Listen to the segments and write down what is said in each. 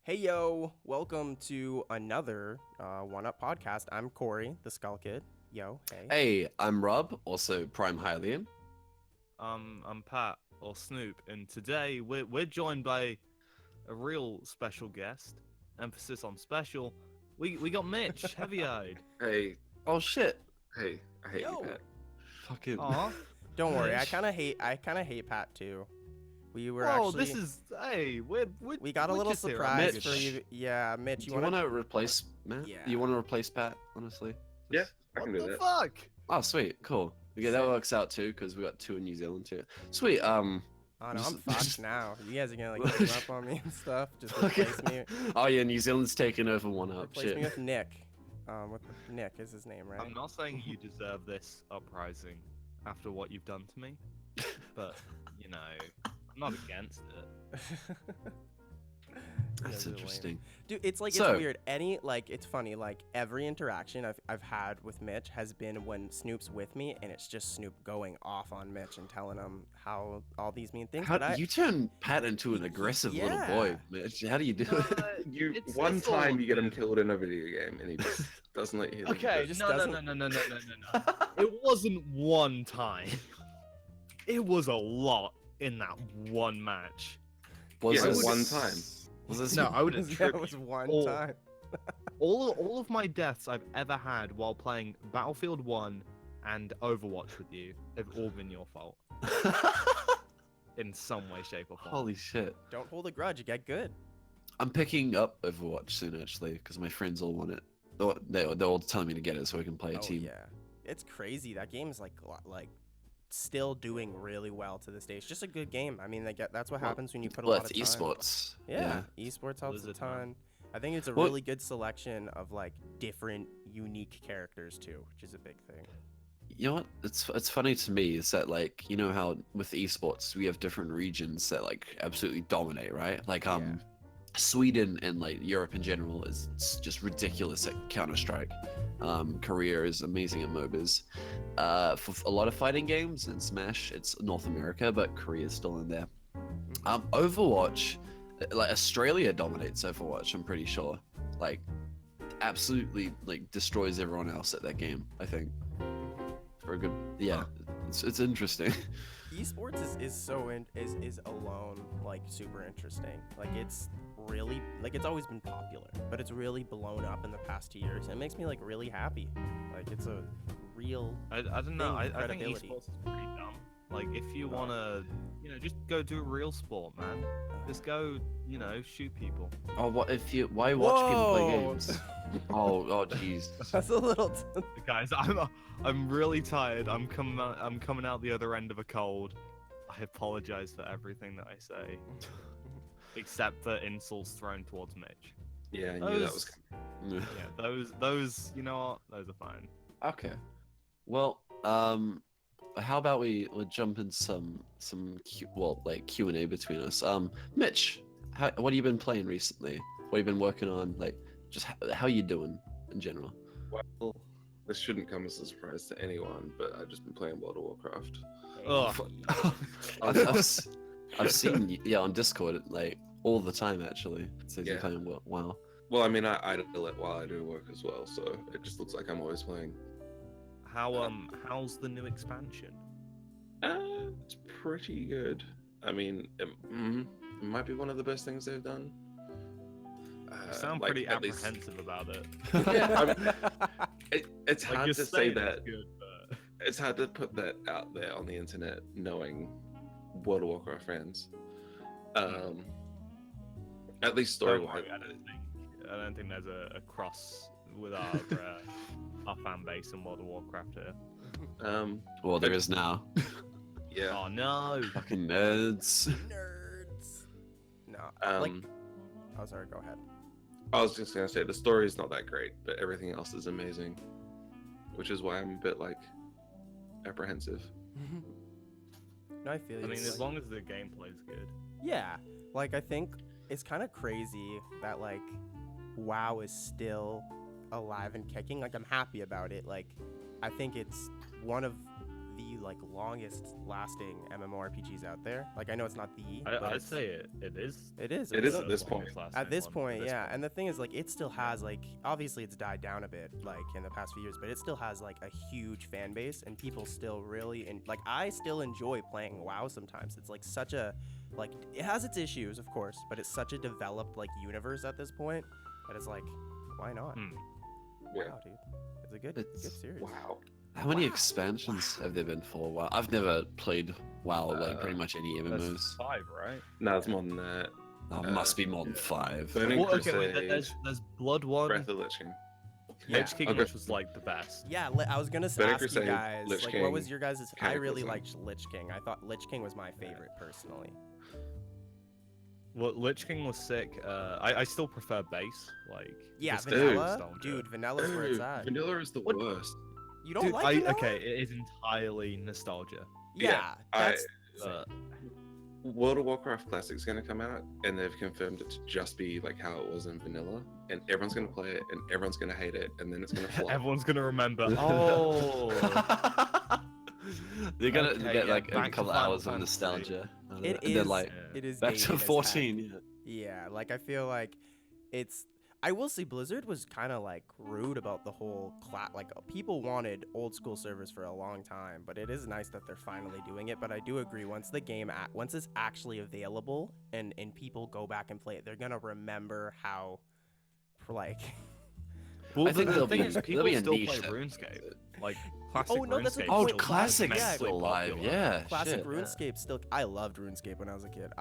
Hey yo, welcome to another One Up podcast. I'm Corey, TheSkullKid. Yo, hey. Hey, I'm Rob, also PrimeHylian. I'm Pat or Snoop, and today we're joined by a real special guest. Emphasis on special. We got Mitch, HeavyEyed. Hey, Oh shit. hey, I hate you, Yo. Pat. Fucking. Aw. Don't worry, I Mitch. kind of hate Pat too. We were Whoa, actually this is we're we got a we're little just here. surprise Mitch. for you. Yeah, Mitch, Do you want to replace Matt? Yeah. You want to replace Pat, honestly? Yeah, I What can do the that. fuck? Oh, sweet. Cool. Okay, that Sick. works out too, because we got two in New Zealand too. Sweet. Oh no, I'm Just- fucked now. You guys are gonna like give up on me and stuff. Just replace me. Oh yeah, New Zealand's taking over one up. Replace Shit. me with Nick. With Nick is his name, right? I'm not saying you deserve this uprising after what you've done to me, but you know, I'm not against it. You That's guys are lame. interesting. Dude, it's like So- it's weird. It's funny. Like every interaction I've had with Mitch has been when Snoop's with me, and it's just Snoop going off on Mitch and telling him how all these mean things. How but you turn Pat into an aggressive little boy, Yeah. Mitch? How do you do it? You It's- one it's all time you get him good. killed in a video game, and he just doesn't let you. hit him. Okay, just no, no, doesn't- no, no, no, no, no, no, no. It wasn't one time. It was a lot in that one match. Was Yeah, this one time. Was this No, I would that attribute was one all- time. all of my deaths I've ever had while playing Battlefield 1 and Overwatch with you have all been your fault in some way, shape, or form. Holy shit. Don't hold a grudge. You get good. I'm picking up Overwatch soon, actually, because my friends all want it. They're all telling me to get it so we can play a Oh team. yeah, it's crazy. That game's like still doing really well to this day. It's just a good game. I mean, that's what Well, happens when you put a Well, lot it's of time. esports. Yeah, esports helps a Blizzard, man. ton. I think it's a Well- really good selection of like different, unique characters too, which is a big thing. You know what? It's funny to me is that, like, you know how with esports we have different regions that like absolutely dominate, right? Like Yeah. Sweden and like Europe in general is just ridiculous at Counter Strike. Korea is amazing at MOBAs. For a lot of fighting games and Smash, it's North America, but Korea's still in there. Overwatch, like Australia dominates Overwatch. I'm pretty sure, like, absolutely like destroys everyone else at that game. I think for a good, yeah, it's interesting. Esports is alone like super interesting. Like it's really like it's always been popular, but it's really blown up in the past 2 years. And it makes me like really happy. Like it's a real I don't know. thing, I think credibility. esports is pretty dumb. Like, if you want to, just go do real sport, man. Just go, shoot people. Oh, what if you? Why watch people play Whoa. games? Oh, jeez. That's a little. Guys, I'm really tired. I'm coming out the other end of a cold. I apologize for everything that I say, except for insults thrown towards Mitch. Yeah, I knew that was. Yeah, those, you know what? Those are fine. Okay. Well, how about we'll jump in some Q&A between us. Mitch, what have you been playing recently? What have you been working on? Like, just how you doing in general? Well, this shouldn't come as a surprise to anyone, but I've just been playing World of Warcraft. Ugh. I've seen you, on Discord like all the time actually. It says you're Yeah. playing WoW. Well, I mean, I do it while I do work as well, so it just looks like I'm always playing. How's the new expansion? It's pretty good. I mean, it might be one of the best things they've done. You sound like, pretty at least- apprehensive about it. Yeah, it's Like, hard you're to say saying that. it's good, but It's hard to put that out there on the internet, knowing World of Warcraft fans. At least story don't wise. worry, I don't think there's a cross with our fan base in World of Warcraft here. Well, there is now. Yeah. Oh no! Fucking nerds. Nerds. No, Um, like. Oh, sorry. Go ahead. I was just gonna say the story is not that great, but everything else is amazing, which is why I'm a bit like apprehensive. No, I feel you. I mean, It's as like- long as the gameplay's good. Yeah, like I think it's kind of crazy that like WoW is still alive and kicking. Like I'm happy about it. Like I think it's one of the like longest lasting MMORPGs out there. Like I know it's not the, but I'd it's, say it is. it is. It it's is at this point. At this point, yeah. And the thing is, like, it still has like, obviously it's died down a bit, like in the past few years, but it still has like a huge fan base, and people still really, and like I still enjoy playing WoW sometimes. It's like such a, like, it has its issues, of course, but it's such a developed like universe at this point that it's like, why not? Yeah. Wow, dude, it's a good series. Wow. How many expansions have there been for WoW? I've never played WoW like pretty much any There's MMOs. 5, right? No, it's more than that. Oh, must be more than 5. Burning Well, okay, Crusade, wait, there's Blood One, Breath of the Lich King. Yeah. Lich King, Okay. which was like the best. Yeah, I was gonna Burning ask you Crusade, guys, Lich like, what was King, your guys'? I really Cataclysm. liked Lich King. I thought Lich King was my favorite personally. Well, Lich King was sick. I still prefer base. Like Yeah, just vanilla, nostalgia. dude. Vanilla's where it's at. Vanilla is the What? worst. You don't Dude, like vanilla? okay, it is entirely nostalgia. Yeah, that's Uh, World of Warcraft Classic's gonna come out, and they've confirmed it to just be like how it was in vanilla, and everyone's gonna play it, and everyone's gonna hate it, and then it's gonna flop. everyone's gonna remember. Oh, They're gonna Okay, get yeah, like a back to couple Final hours of Fantasy. nostalgia. it and then is. like It is back dated to as heck. 14. Yeah. Yeah, like I feel like it's. I will say Blizzard was kind of like rude about the whole like people wanted old school servers for a long time, but it is nice that they're finally doing it. But I do agree, once the game once it's actually available and people go back and play it, they're gonna remember how like well, I think the there'll thing be- is, there'll people be a still niche play that- RuneScape. Like classic Oh, no, that's a RuneScape. good Oh, point. classic is Yeah, still alive. popular. Yeah. classic shit. RuneScape still. I loved RuneScape when I was a kid.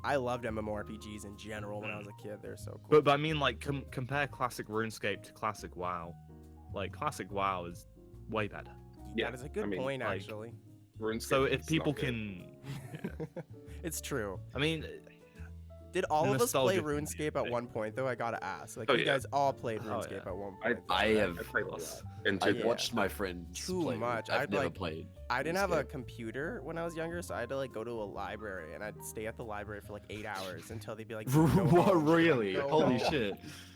I loved MMORPGs in general when I was a kid. They're so cool. But I mean, like, compare classic RuneScape to classic WoW. Like, classic WoW is way better. That is a good mean, point, like, actually. RuneScape So if is people not good. can, It's true. I mean, Did all of us play nostalgia can be a RuneScape at thing. one point, though? I gotta ask. Like, Oh, you yeah. guys all played Oh, RuneScape yeah. at one I- point. I though. have. I played a lot. And I've Yeah. watched my friends Too play. much. I've I'd, never like- played. I didn't have a RuneScape. computer when I was younger, so I had to like go to a library, and I'd stay at the library for like 8 hours until they'd be like, "Go What home." really? Go Holy home. shit!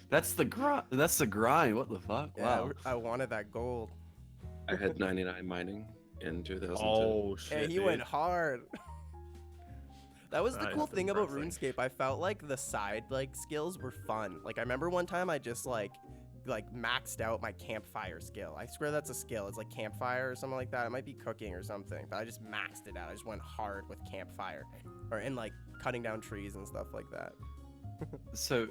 That's the grind. That's the grind. What the fuck? Yeah, Wow. I wanted that gold. I had 99 mining in 2002. oh shit. And he dude. went hard. That was the That cool is thing about impressive. RuneScape. I felt like the side like skills were fun. Like I remember one time I just like maxed out my campfire skill. I swear that's a skill. It's like campfire or something like that. It might be cooking or something. But I just maxed it out. I just went hard with campfire, or in like cutting down trees and stuff like that. So,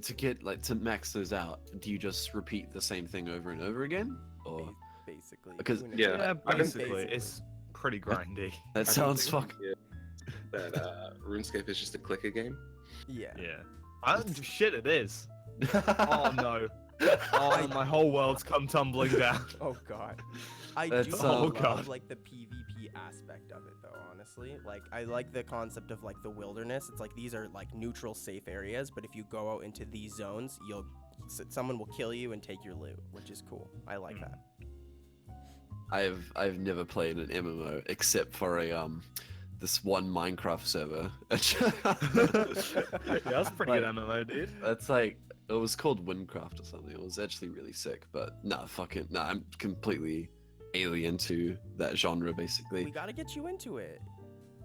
to get like to max those out, do you just repeat the same thing over and over again, or Basically. Because- who knows? Yeah, Yeah, I've been- basically, it's pretty grindy. that I've been sounds thinking, fuck? That RuneScape is just a clicker game. Yeah. Yeah. Shit, it is. Oh no. Oh, my whole world's come tumbling down. Oh god. I That's, do oh, love God. like the PvP aspect of it though, honestly. Like I like the concept of like the wilderness. It's like these are like neutral safe areas, but if you go out into these zones, someone will kill you and take your loot, which is cool. I like that. I've never played an MMO except for a this one Minecraft server. Yeah, that's pretty Like, good MMO, dude. That's like it was called Windcraft or something. It was actually really sick, but I'm completely alien to that genre basically. We got to get you into it.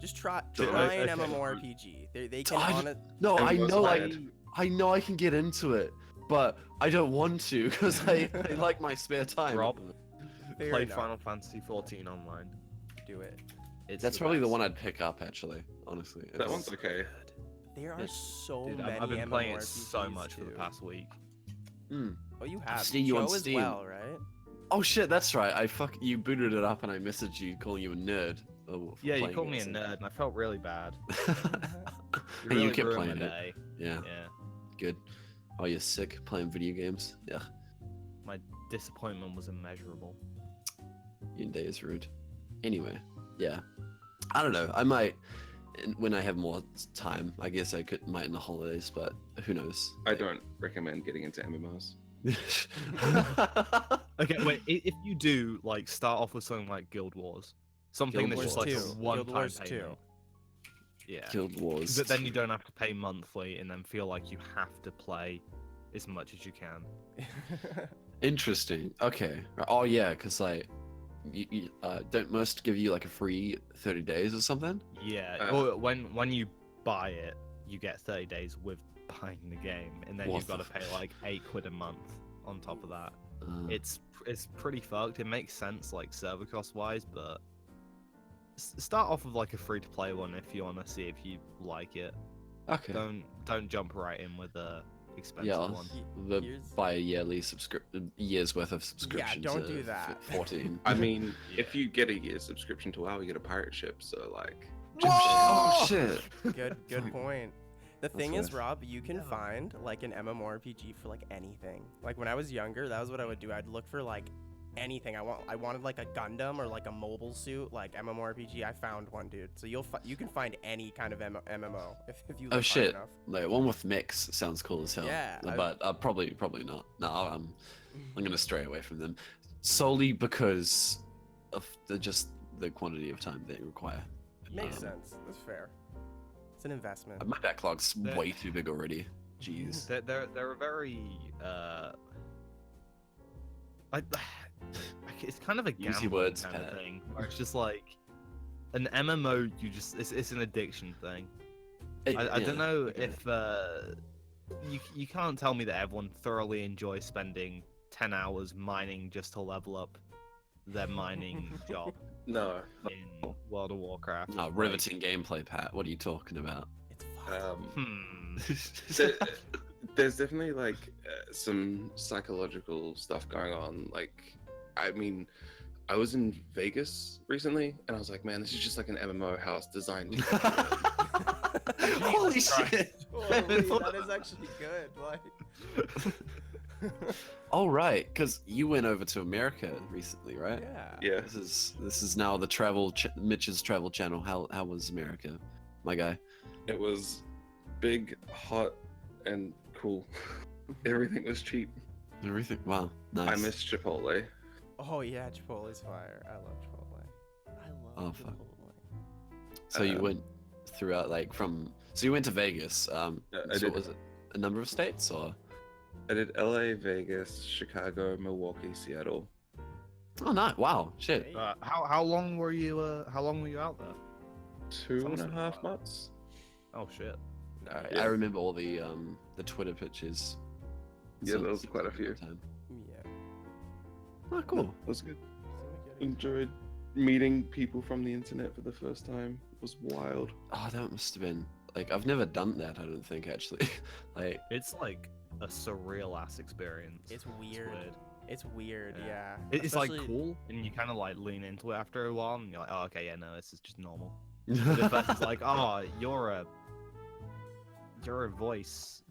Just try Dude, an okay. MMORPG. They can I on it. No, I MMOs know bad. I know I can get into it, but I don't want to because I like my spare time. Rob, Fair play enough. Final Fantasy 14 online. Do it. It's That's probably the one I'd pick up actually, honestly. That It's- one's okay. There are Yes. so Dude, many I've been playing it so MMORPGs much for the too. past week. Mm. Oh, you have. seen you on Joe as Steam. well, right? Oh shit, that's right. You booted it up and I messaged you calling you a nerd. For Yeah, you playing called me a it, so- nerd, and I felt really bad. And really you kept ruined my playing it. day. Yeah, Yeah, good. Oh, you're sick playing video games. Yeah, my disappointment was immeasurable. your day is rude. Anyway, yeah. I don't know. I might when I have more time. I guess I might in the holidays, but who knows? I don't recommend getting into MMOs. Okay, wait. If you do like start off with something like Guild Wars, something Guild that's just Wars like a 2. one-time Guild Wars payment. 2. Yeah. Guild Wars. But then you don't have to pay monthly and then feel like you have to play as much as you can. Interesting. Okay. Oh yeah, because like don't most give you like a free 30 days or something? Yeah. Or when you buy it, you get 30 days with buying the game, and then What you've got the to pay like £8 a month on top of that. Uh, It's pretty fucked. It makes sense like server cost wise, but start off with like a free to play one if you want to see if you like it. okay. Don't jump right in with a expensive Yeah, one. buy a yearly year's worth of Yeah, subscription. don't to do that. 14. I mean, Yeah. if you get a year subscription to WoW, you get a pirate ship. So like, Oh shit! Good point. The thing That's is, worth- Rob, you can find like an MMORPG for like anything. Like when I was younger, that was what I would do. I'd look for like anything. I wanted like a Gundam or like a mobile suit, like MMORPG. I found one, dude. So you can find any kind of MMO if you look Oh hard shit! enough. Like one with mix sounds cool as hell. Yeah, but probably not. No, I'm gonna stray away from them solely because of the quantity of time they require. Makes sense. That's fair. It's an investment. My backlog's They're- way too big already. Jeez. They're a very like it's kind of a Use your gambling words, kind of Pat. thing. Where it's just like an MMO. It's an addiction thing. I don't know if you can't tell me that everyone thoroughly enjoys spending 10 hours mining just to level up their mining job no. in World of Warcraft. Oh, Like, riveting gameplay, Pat. What are you talking about? It's fun. There- There's definitely like some psychological stuff going on. Like, I mean, I was in Vegas recently, and I was like, man, this is just like an MMO house designed. Holy shit! Totally, that is actually good. Like, Oh right, because you went over to America recently, right? yeah. Yeah. This is now the Mitch's travel channel. How was America, my guy? It was big, hot, and cool. Everything was cheap. Everything. Wow, nice. I miss Chipotle. Oh yeah, Chipotle's fire. I love Chipotle. I love Oh, fuck. Chipotle. So you went throughout so you went to Vegas. I So did. was it a number of states or? I did LA, Vegas, Chicago, Milwaukee, Seattle. Oh no! Wow, shit. Hey. how long were you out there? 2.5 months. Oh shit. I remember all the Twitter pictures. Yeah, there was quite a few. Time. Yeah. Oh, cool. It was good. Seemed like you had a good Enjoyed meeting people from the internet for the first time. It was wild. Oh, that must have been like I've never done that. I don't think actually. Like It's like a surreal ass experience. It's weird. It's weird, yeah. It's like Especially- cool, and you kind of like lean into it after a while, and you're like, oh, okay, yeah, no, this is just normal. But at first it's like, oh, you're a voice.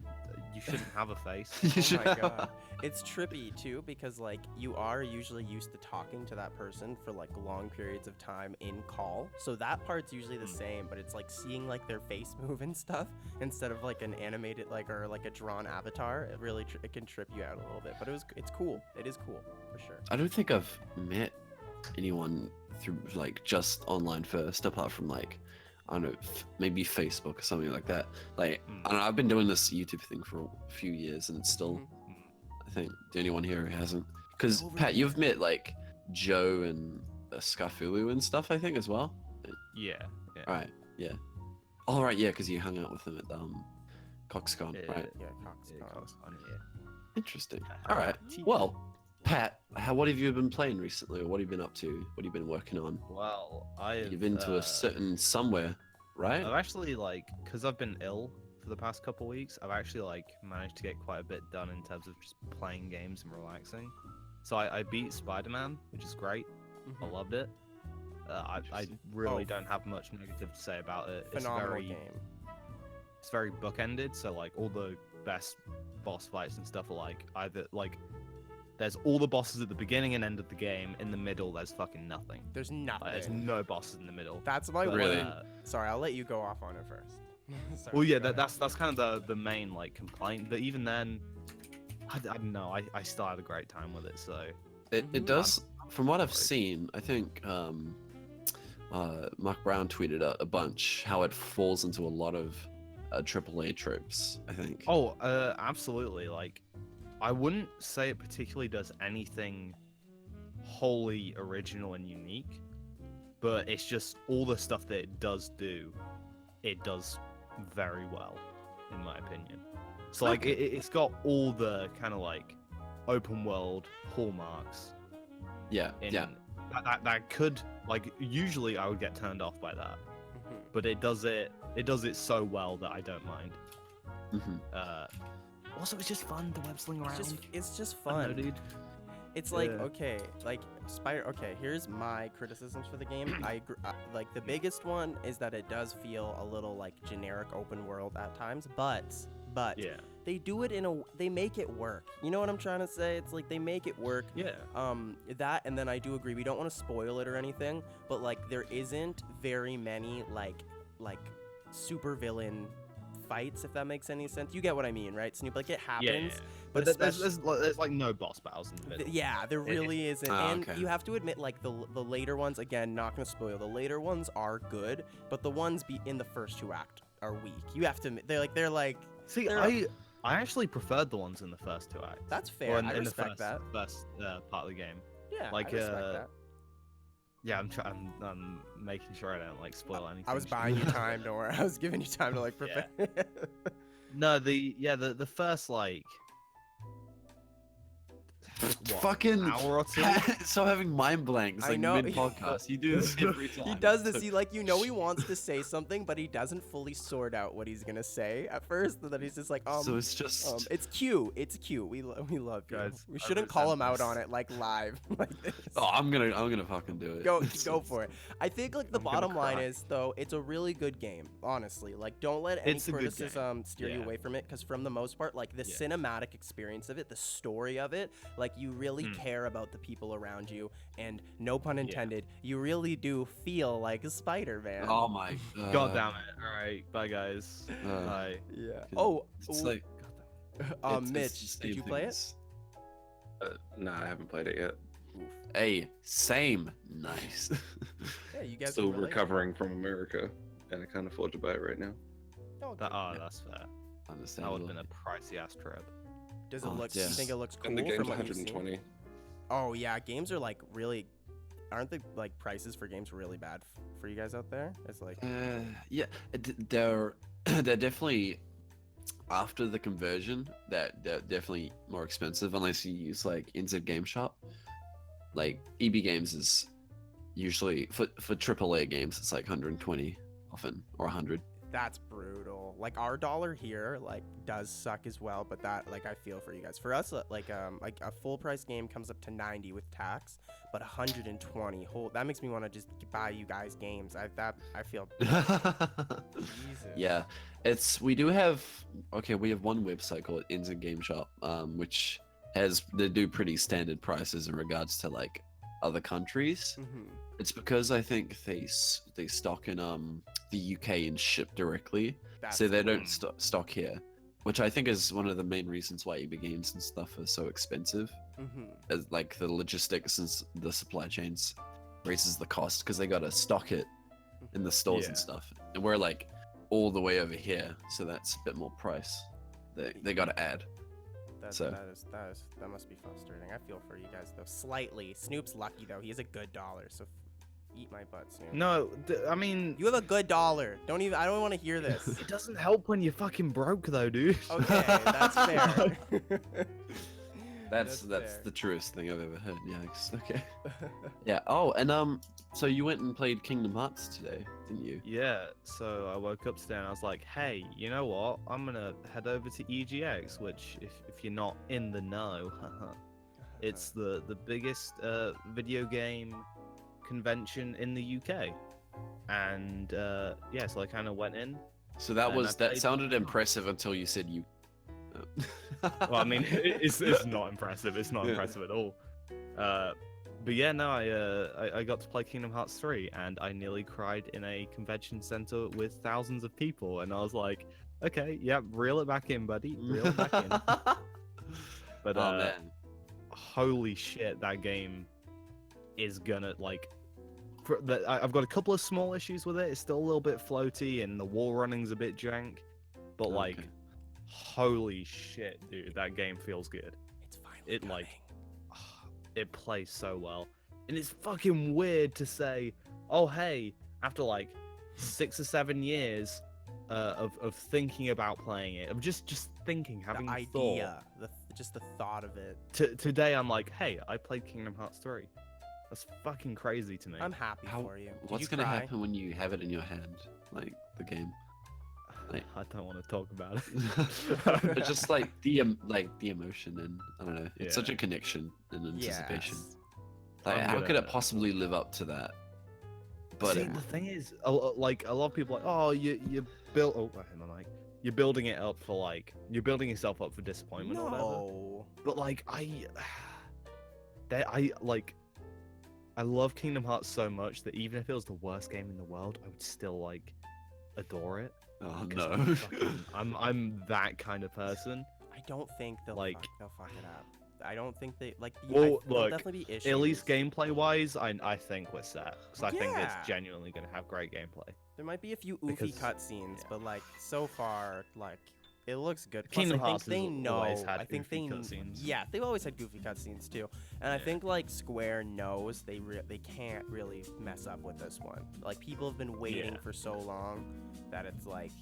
You shouldn't have a face. Oh my god. It's trippy too because like you are usually used to talking to that person for like long periods of time in call. So that part's usually the same, but it's like seeing like their face move and stuff instead of like an animated like or like a drawn avatar. It really it can trip you out a little bit, but it's cool. It is cool for sure. I don't think I've met anyone through like just online first, apart from like I don't know, maybe Facebook or something like that. Like I don't know, I've been doing this YouTube thing for a few years, and it's still, I think, the only one here who hasn't. Because Pat, you've met like Joe and Scarfulu and stuff, I think, as well. Yeah. All right, yeah. All right, yeah, because you hung out with them at CoxCon, right? Yeah, Cox. Yeah. Interesting. All right. Well, Pat, what have you been playing recently, or what have you been up to? What have you been working on? Well, You've been to a certain somewhere, right? I've actually because I've been ill for the past couple weeks. I've actually managed to get quite a bit done in terms of just playing games and relaxing. So I beat Spider-Man, which is great. I loved it. I really don't have much negative to say about it. Phenomenal game. It's very bookended, so like all the best boss fights and stuff are either there's all the bosses at the beginning and end of the game. In the middle, there's fucking nothing. There's nothing. There's no bosses in the middle. That's my Really? one. Sorry, I'll let you go off on it first. Sorry, Well, yeah, go ahead. that's kind of the main complaint. But even then, I don't know. I still had a great time with it. So It does, from what I've seen, I think Mark Brown tweeted a bunch how it falls into a lot of AAA tropes, I think. oh, absolutely. I wouldn't say it particularly does anything wholly original and unique, but it's just all the stuff that it does very well, in my opinion. So like it's got all the kind of like open world hallmarks. Yeah, In, yeah. that could, like, usually I would get turned off by that, Mhm. but it does it so well that I don't mind. Also, it's just fun to web sling around. It's just I don't know, fun. dude. It's like, Yeah. okay, like Spider. Okay, here's my criticisms for the game. Like the biggest one is that it does feel a little like generic open world at times, but Yeah. they do it they make it work. You know what I'm trying to say? It's like they make it work. Yeah. That, and then I do agree, we don't want to spoil it or anything, but like there isn't very many like super villain fights, if that makes any sense. You get what I mean, right, Snoop? Like it happens, Yeah. but There's especially like no boss battles in the middle. yeah, there really isn't. Oh, And okay. you have to admit, like the later ones, again, not gonna spoil. The later ones are good, but the ones in the first two act are weak. You have to admit, they're like See, they're- I actually preferred the ones in the first two acts. that's fair. Or in I the respect that. first part of the game. Yeah, like, I respect that. Yeah, I'm making sure I don't like spoil anything. I was buying you time, don't worry. I was giving you time to like prepare. No, the first like what, Fucking hour or two. so having mind blanks I like know. mid podcast. You do this every time. He does this. He he wants to say something, but he doesn't fully sort out what he's gonna say at first. And then he's just like, So it's just it's cute. It's cute. We love you. Guys, We I shouldn't call him resent out this. on it like live like this. oh, I'm gonna fucking do it. Go for it. I think like the I'm gonna bottom line cry. is though, it's a really good game. Honestly, like don't let any It's a good game. criticism steer you Yeah. away from it, because from the most part, like the Yeah. cinematic experience of it, the story of it, like you really Mm. care about the people around you, and no pun intended, you really do feel like a Spider-Man. Oh my God damn it! All right, bye guys. Uh, Bye. Yeah. Good. Oh, It's like it's Mitch, the did same you play it? things. Nah, I haven't played it yet. Hey, same. Nice. Yeah, you guys Still can relate. recovering from America, and I can't afford to buy it right now. Oh, That, good. that's fair. That would Understandable. have been a pricey ass trip. Does it Oh, look? yeah. You think it looks cool And the game's from what you've seen? 120. Oh yeah, games are like really. Aren't the like prices for games really bad for you guys out there? It's like Yeah, they're they're definitely after the conversion. They're definitely more expensive unless you use like NZ Game Shop. Like EB Games is usually for AAA games it's like 120 often or 100. that's brutal. Like our dollar here like does suck as well, but that like I feel for you guys. For us, like a full price game comes up to 90 with tax, but 120. That makes me want to just buy you guys games. I feel. Jesus. Yeah, we have one website called NZ Game Shop, which they do pretty standard prices in regards to like other countries. Mhm. It's because I think they stock in the UK and ship directly, That's so they cool. don't stock here, which I think is one of the main reasons why EB Games and stuff are so expensive. Mhm. As like the logistics and the supply chains raises the cost because they gotta stock it in the stores and Yeah. stuff, and we're like all the way over here, so that's a bit more price. They gotta add. So- That must be frustrating. I feel for you guys though, slightly. Snoop's lucky though. He has a good dollar, so eat my butt, Snoop. No, I mean, You have a good dollar. I don't want to hear this. it doesn't help when you're fucking broke though, dude. Okay, that's fair. That's fair. the truest thing I've ever heard. Yikes. Okay. Yeah. Oh, and so you went and played Kingdom Hearts today, didn't you? Yeah, so I woke up today and I was like, hey, you know what? I'm gonna head over to EGX, which, if you're not in the know, it's the biggest video game convention in the UK. And yeah, so I kind of went in. So that And I that played sounded Kingdom impressive until you said you. Well, I mean, it's not impressive. It's not Yeah. impressive at all. But yeah, no, I got to play Kingdom Hearts 3, and I nearly cried in a convention center with thousands of people, and I was like, okay, yeah, reel it back in, buddy, reel it back in. But Oh man. holy shit, that game is gonna like. I've got a couple of small issues with it. It's still a little bit floaty, and the wall running's a bit jank. But like, Okay. holy shit, dude, that game feels good. It's finally It, like, coming. It plays so well. And it's fucking weird to say, oh hey, after like 6 or 7 years of thinking about playing it, of just thinking, having The thought. idea, just the thought of it. Today I'm like, hey, I played Kingdom Hearts 3. That's fucking crazy to me. I'm happy for you. Did What's you gonna cry? happen when you have it in your hand, like the game? Like, I don't want to talk about it. but just like the emotion and I don't know, it's such a Yeah. connection and anticipation. Yes. Like, I'm how could it gonna- possibly live up to that? But See, the thing is, like a lot of people are like, oh, you built. Oh, wait, am I like, you're building it up for like, you're building yourself up for disappointment or whatever. No. But like I love Kingdom Hearts so much that even if it was the worst game in the world, I would still like adore it. oh 'Cause no. I'm that kind of person. I don't think they'll Like- they'll fuck it up. I don't think they like. Well, there'll look, definitely be issues. At least gameplay wise, I think we're set because I think Yeah. it's genuinely gonna have great gameplay. There might be a few oofy Because- cutscenes, yeah. but like so far, like it looks good. Plus, Kingdom I think Hearts they has know. always had I think goofy they. cutscenes. Yeah, they've always had goofy cutscenes too, and I Yeah. think like Square knows they can't really mess up with this one. Like people have been waiting Yeah. for so long that it's like.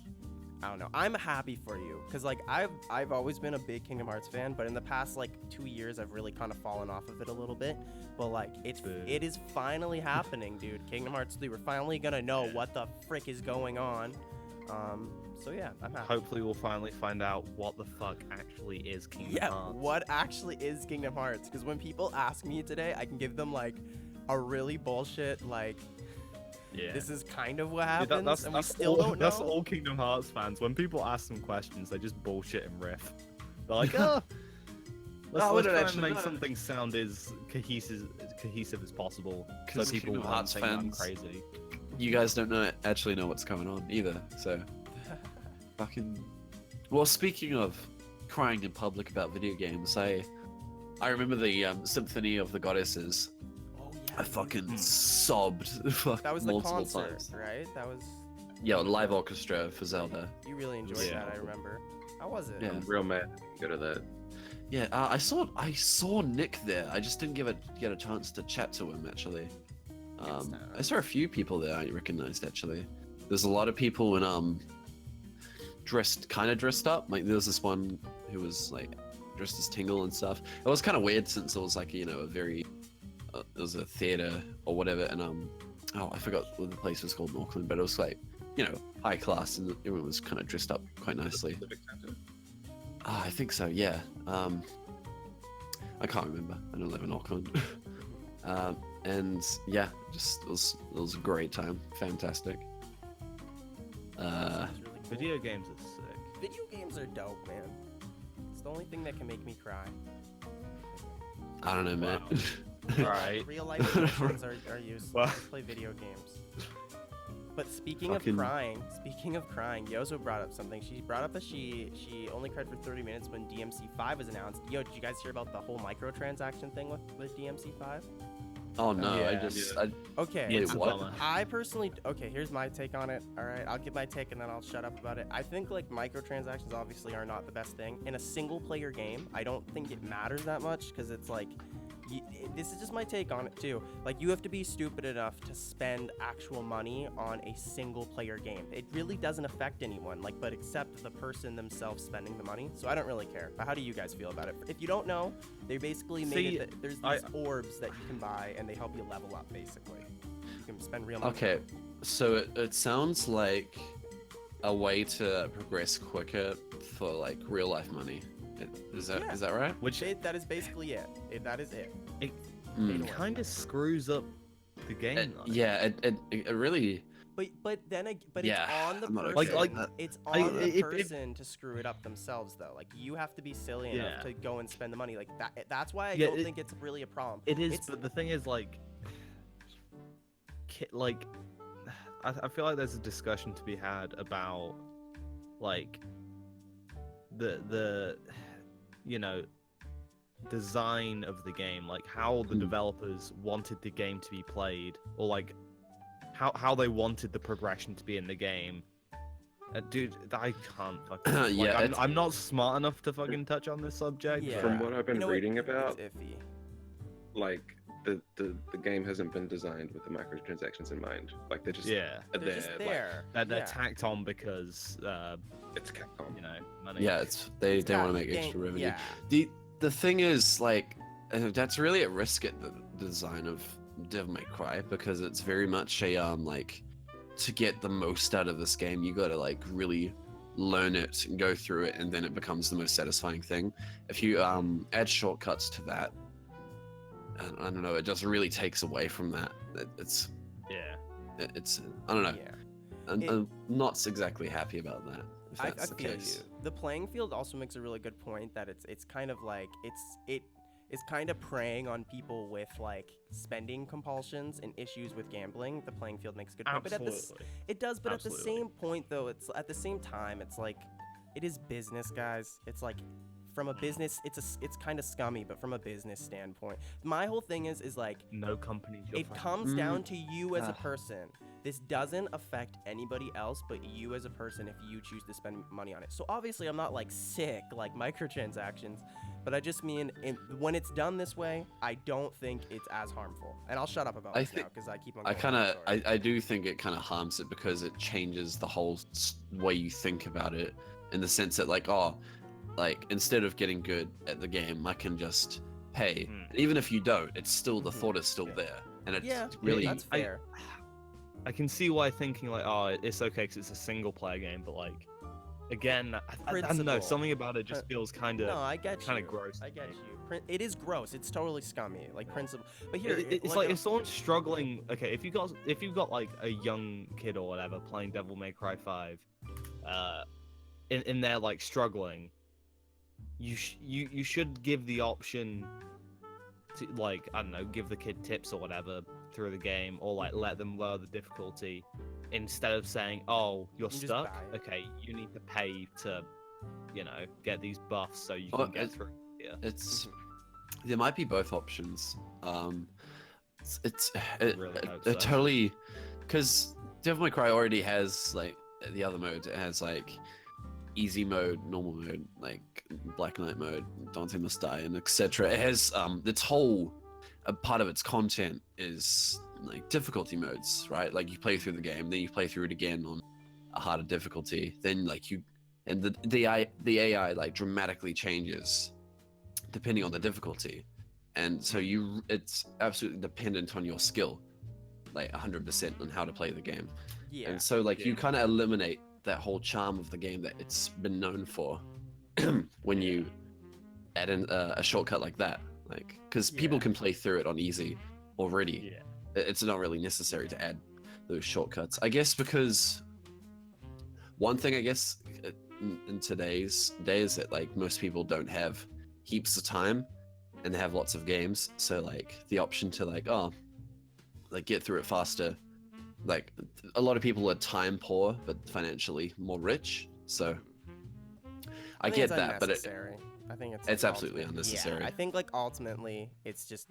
I don't know. I'm happy for you because like I've always been a big Kingdom Hearts fan, but in the past like 2 years I've really kind of fallen off of it a little bit. But like Boo. it is finally happening, dude. Kingdom Hearts 3. We're finally gonna know Yeah. what the frick is going on. So yeah, I'm happy. Hopefully, we'll finally find out what the fuck actually is Kingdom Yeah, Hearts. what actually is Kingdom Hearts? Because when people ask me today, I can give them like a really bullshit like Yeah. this is kind of what Dude, happens, and we still all, don't know. That's all Kingdom Hearts fans. When people ask them questions, they just bullshit and riff. They're like, oh, let's, No, we let's don't try and actually make know." something sound as cohesive as possible, so 'Cause people Kingdom won't Hearts think I'm fans- crazy. You guys don't actually know what's going on either, so fucking. Well, speaking of crying in public about video games, I remember the Symphony of the Goddesses. Oh yeah, I fucking sobbed that was the multiple concert, times. right? That was Yeah, live orchestra for Zelda. you really enjoyed Yeah. that. I remember. How was it? Yeah. I'm real mad I didn't go to that. Yeah, I saw Nick there. I just didn't get a chance to chat to him actually. I saw a few people there I recognized actually. There's a lot of people in dressed up. Like there was this one who was like dressed as Tingle and stuff. It was kind of weird since it was like a very it was a theater or whatever, and oh, I forgot what the place was called in Auckland, but it was like high class, and everyone was kind of dressed up quite nicely. Pacific Center? I think so, yeah. I can't remember. I don't live in Auckland. And yeah, just it was a great time. Fantastic. It was really cool. Video games are sick. Video games are dope, man. It's the only thing that can make me cry. I don't know, man. Wow. Alright. Real life emotions are used. Well- Let's play video games. But speaking Fucking- of crying, Yozo brought up something. She brought up that she only cried for 30 minutes when DMC5 was announced. Yo, did you guys hear about the whole microtransaction thing with DMC5? Oh no, I Yeah. just Okay. Wait, It's a what? bummer. I personally, okay, here's my take on it. All right, I'll give my take and then I'll shut up about it. I think like microtransactions obviously are not the best thing in a single player game. I don't think it matters that much because it's like, this is just my take on it too. Like you have to be stupid enough to spend actual money on a single player game. It really doesn't affect anyone, like, but except the person themselves spending the money. So I don't really care. But how do you guys feel about it? If you don't know, they basically made See, it that there's these orbs that you can buy and they help you level up basically. You can spend real money. okay. So it sounds like a way to progress quicker for like real life money. Is that Yeah. right? Which That is basically it. That is it. Mm. It kind of screws up the game. though. Yeah, it really. But then it's Yeah, on the I'm not person. okay with that. It's I- on the if- person to screw it up themselves though. Like you have to be silly enough Yeah. to go and spend the money. Like that's why I Yeah, don't it- think it's really a problem. It is, It's- but the thing is, like, I feel like there's a discussion to be had about, like, the design of the game, like how the Hmm. developers wanted the game to be played, or like how they wanted the progression to be in the game. Dude, I can't fucking. Like, Yeah, I'm not smart enough to fucking touch on this subject. Yeah. but- From what I've been You know what? reading about, It's iffy. like the game hasn't been designed with the microtransactions in mind. Like they're just Yeah, are They're just like, there. they're Yeah. tacked on because it's Capcom. you know, money. Yeah, they got want to make gang- extra revenue. Yeah. The thing is, like, that's really at risk at the design of Devil May Cry, because it's very much a like, to get the most out of this game, you gotta like really learn it and go through it, and then it becomes the most satisfying thing. If you add shortcuts to that, I don't know, it just really takes away from that. It's I don't know. Yeah. I'm not exactly happy about that. If I that's the feel case. you. The playing field also makes a really good point that it's kind of like it is kind of preying on people with like spending compulsions and issues with gambling. The playing field makes a good point, but Absolutely. it does. But at the Absolutely. same point, though, it's at the same time, it's like it is business, guys. It's like from a business, it's kind of scummy, but from a business standpoint, my whole thing is like No companies. Your it friend. comes down to you as a Ah. person. This doesn't affect anybody else but you as a person if you choose to spend money on it. So obviously I'm not like sick like microtransactions, but I just mean when it's done this way, I don't think it's as harmful. And I'll shut up about I this now think- because I keep on I going kind on, of, sorry. I do think it kind of harms it because it changes the whole way you think about it, in the sense that like, oh, like instead of getting good at the game, I can just pay. Hmm. And even if you don't, it's still, the Mhm. thought is still Yeah. there, and it's Yeah, really. that's I- fair. I can see why thinking like, oh, it's okay because it's a single player game, but like, again, I don't know, Principle. something about it just feels kind No, of. I get kinda you. gross I to get me. you. It is gross. It's totally scummy. Like principle. But here, It's like if someone's struggling. Okay, if you've got like a young kid or whatever playing Devil May Cry 5, in there like struggling, you should give the option to, like, I don't know, give the kid tips or whatever through the game, or like let them lower the difficulty, instead of saying, oh, you're You just stuck, buy it. okay, you need to pay to, you know, get these buffs so you Well, can get through. Yeah. It's there might be both options. It really hope so. totally, because Devil May Cry already has like the other modes. It has like easy mode, normal mode, like Black Knight mode, Dante Must Die, and etc. It has its whole a part of its content is like difficulty modes, right? Like you play through the game, then you play through it again on a harder difficulty, then like you and the AI like dramatically changes depending on the difficulty, and so it's absolutely dependent on your skill, like 100% on how to play the game. Yeah. And so like you Yeah. kind of eliminate that whole charm of the game that it's been known for when you add in a shortcut like that, like because people Yeah. can play through it on easy already. Yeah. It's not really necessary to add those shortcuts, I guess, because one thing I guess in today's day is that like most people don't have heaps of time and they have lots of games, so like the option to like like get through it faster, like a lot of people are time poor but financially more rich, so I think get it's that, but unnecessary. I think it's it's like, absolutely ultimate- unnecessary. Yeah, I think like ultimately it's just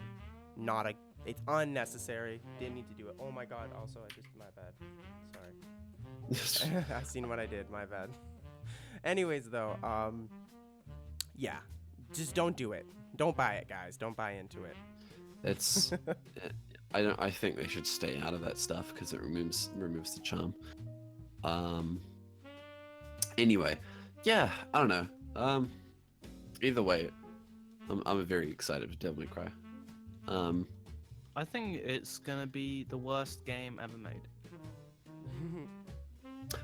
not it's unnecessary. Didn't need to do it. Oh my god, also I just my bad. Sorry. I seen what I did, my bad. Anyways though, yeah. Just don't do it. Don't buy it, guys. Don't buy into it. It's I think they should stay out of that stuff because it removes the charm. Anyway, yeah, I don't know. Either way, I'm very excited for Devil May Cry. I think it's gonna be the worst game ever made.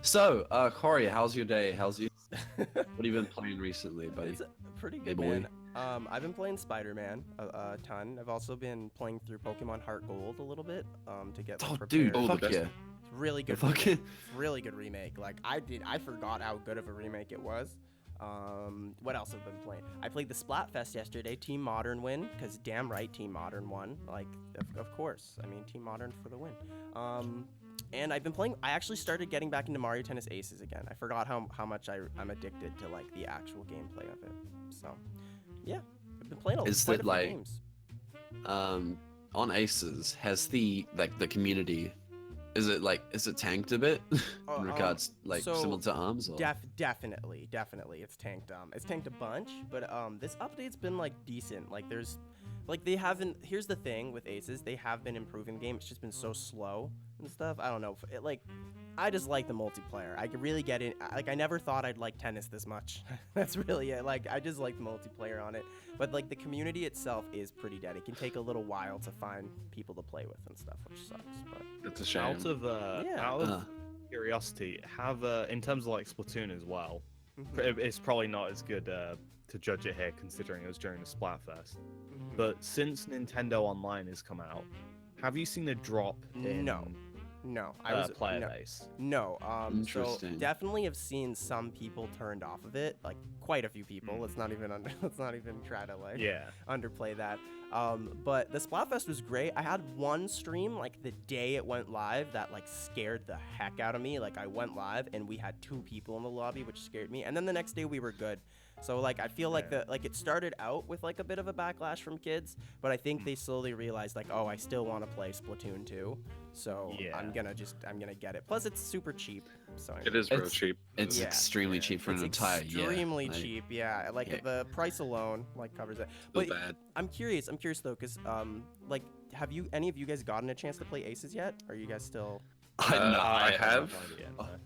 So, Corey, how's your day? What have you been playing recently, buddy? It's pretty Hey, good, boy. man. I've been playing Spider-Man a ton. I've also been playing through Pokemon Heart Gold a little bit to get like, Oh, prepared. dude, Oh, the fuck best. yeah! It's really good. Fuck remake. it. It's really good remake. Like I forgot how good of a remake it was. What else have I been playing? I played the Splatfest yesterday. Team Modern win, because damn right Team Modern won. Like of course. I mean Team Modern for the win. And I've been playing. I actually started getting back into Mario Tennis Aces again. I forgot how much I'm addicted to like the actual gameplay of it. So yeah, I've been playing Is quite it, a few like, games. On Aces, has the community, is it tanked a bit Oh, in regards like so similar to Arms? Or? Definitely, it's tanked. It's tanked a bunch, but this update's been like decent. Like there's like they haven't. Here's the thing with Aces, they have been improving the game. It's just been so slow and stuff. I don't know. I just like the multiplayer. I could really get it. Like, I never thought I'd like tennis this much. That's really it. Like, I just like the multiplayer on it. But like the community itself is pretty dead. It can take a little while to find people to play with and stuff, which sucks. But It's a shame. Out of curiosity, have in terms of like Splatoon as well, it's probably not as good to judge it here considering it was during the Splatfest. But since Nintendo Online has come out, have you seen a drop in No, player base? No, so Interesting. definitely have seen some people turned off of it, like quite a few people. Let's not even try to like underplay that. But the Splatfest was great. I had one stream like the day it went live that like scared the heck out of me. Like I went live and we had 2 people in the lobby, which scared me. And then the next day we were good. So like I feel like it started out with like a bit of a backlash from kids, but I think they slowly realized like, oh, I still want to play Splatoon 2. So I'm gonna get it. Plus it's super cheap. So It is real cheap. It's extremely cheap for an entire year. Extremely cheap, yeah. Like the price alone like covers it. But bad. I'm curious though, cause like have any of you guys gotten a chance to play Aces yet? Or are you guys still? I have.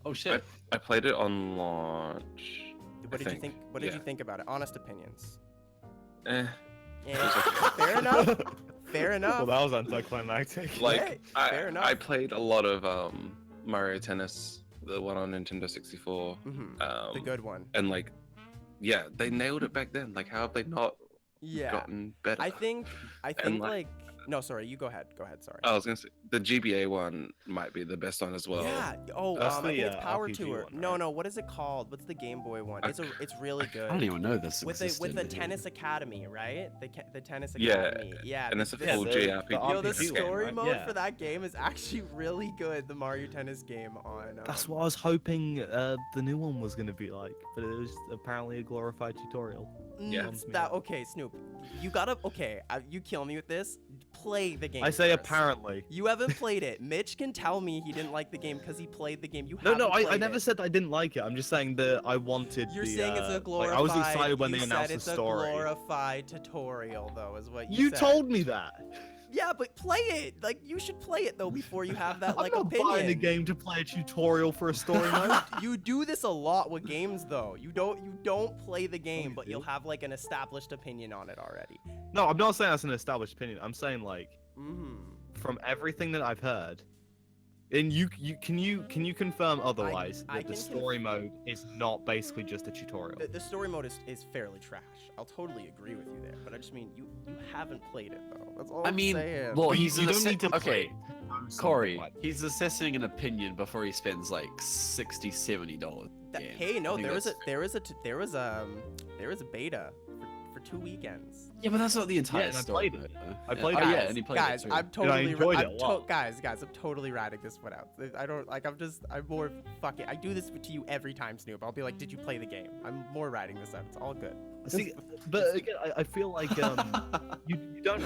Oh shit! I played it on launch. What did you think? What did you think about it? Honest opinions. Eh. Yeah, fair enough. Fair enough. Well, that was anticlimactic. Like fair enough. I played a lot of Mario Tennis, the one on Nintendo 64. The good one. And like, yeah, they nailed it back then. Like, how have they not gotten better? I think like no, sorry, you go ahead. Sorry. I was gonna say the GBA one might be the best one as well. Yeah. Oh, That's I think it's Power RPG Tour. one, No, right? no. What is it called? What's the Game Boy one? It's really good. I don't even know this with existed. the Tennis Academy, right? The Tennis Yeah, Academy. Yeah. And it's a this- full JRPG. Yo, the RPG story right? mode Yeah. for that game is actually really good. The Mario Tennis game on. That's what I was hoping the new one was gonna be like, but it was apparently a glorified tutorial. Yeah. Okay, Snoop. You gotta. Okay, you kill me with this. Play the game. I say first. apparently. You haven't played it. Mitch can tell me he didn't like the game because he played the game. You No, haven't I played never it. said that I didn't like it. I'm just saying that I wanted. You're the, saying it's a like, glorified. I was excited when you they announced said the story. It's a glorified tutorial, though, is what you You said. told me that. Yeah, but play it. Like you should play it though before you have that like I'm not opinion. buying a game to play a tutorial for a story mode. You do this a lot with games though. You don't play the game, but you'll have like an established opinion on it already. No, I'm not saying that's an established opinion. I'm saying like Mm-hmm. from everything that I've heard, and can you confirm otherwise I that the can story mode is not basically just a tutorial? The story mode is fairly trash. I'll totally agree with you there, but I just mean you haven't played it though. That's all I'm saying. well, But he's you don't need to okay. play Corey, like that. he's assessing an opinion before he spends like $60-$70. Hey, no, there was a beta for 2 weekends. Yeah, but that's not the entire and I story. played it. though. I played oh, it. yeah, Guys, and he played guys, it too. I'm totally enjoyed it a lot. guys, I'm totally ratting this one out. I don't like. I'm more fuck it. I do this to you every time, Snoop. I'll be like, did you play the game? I'm more ratting this out. It's all good. See, but again, I feel like you don't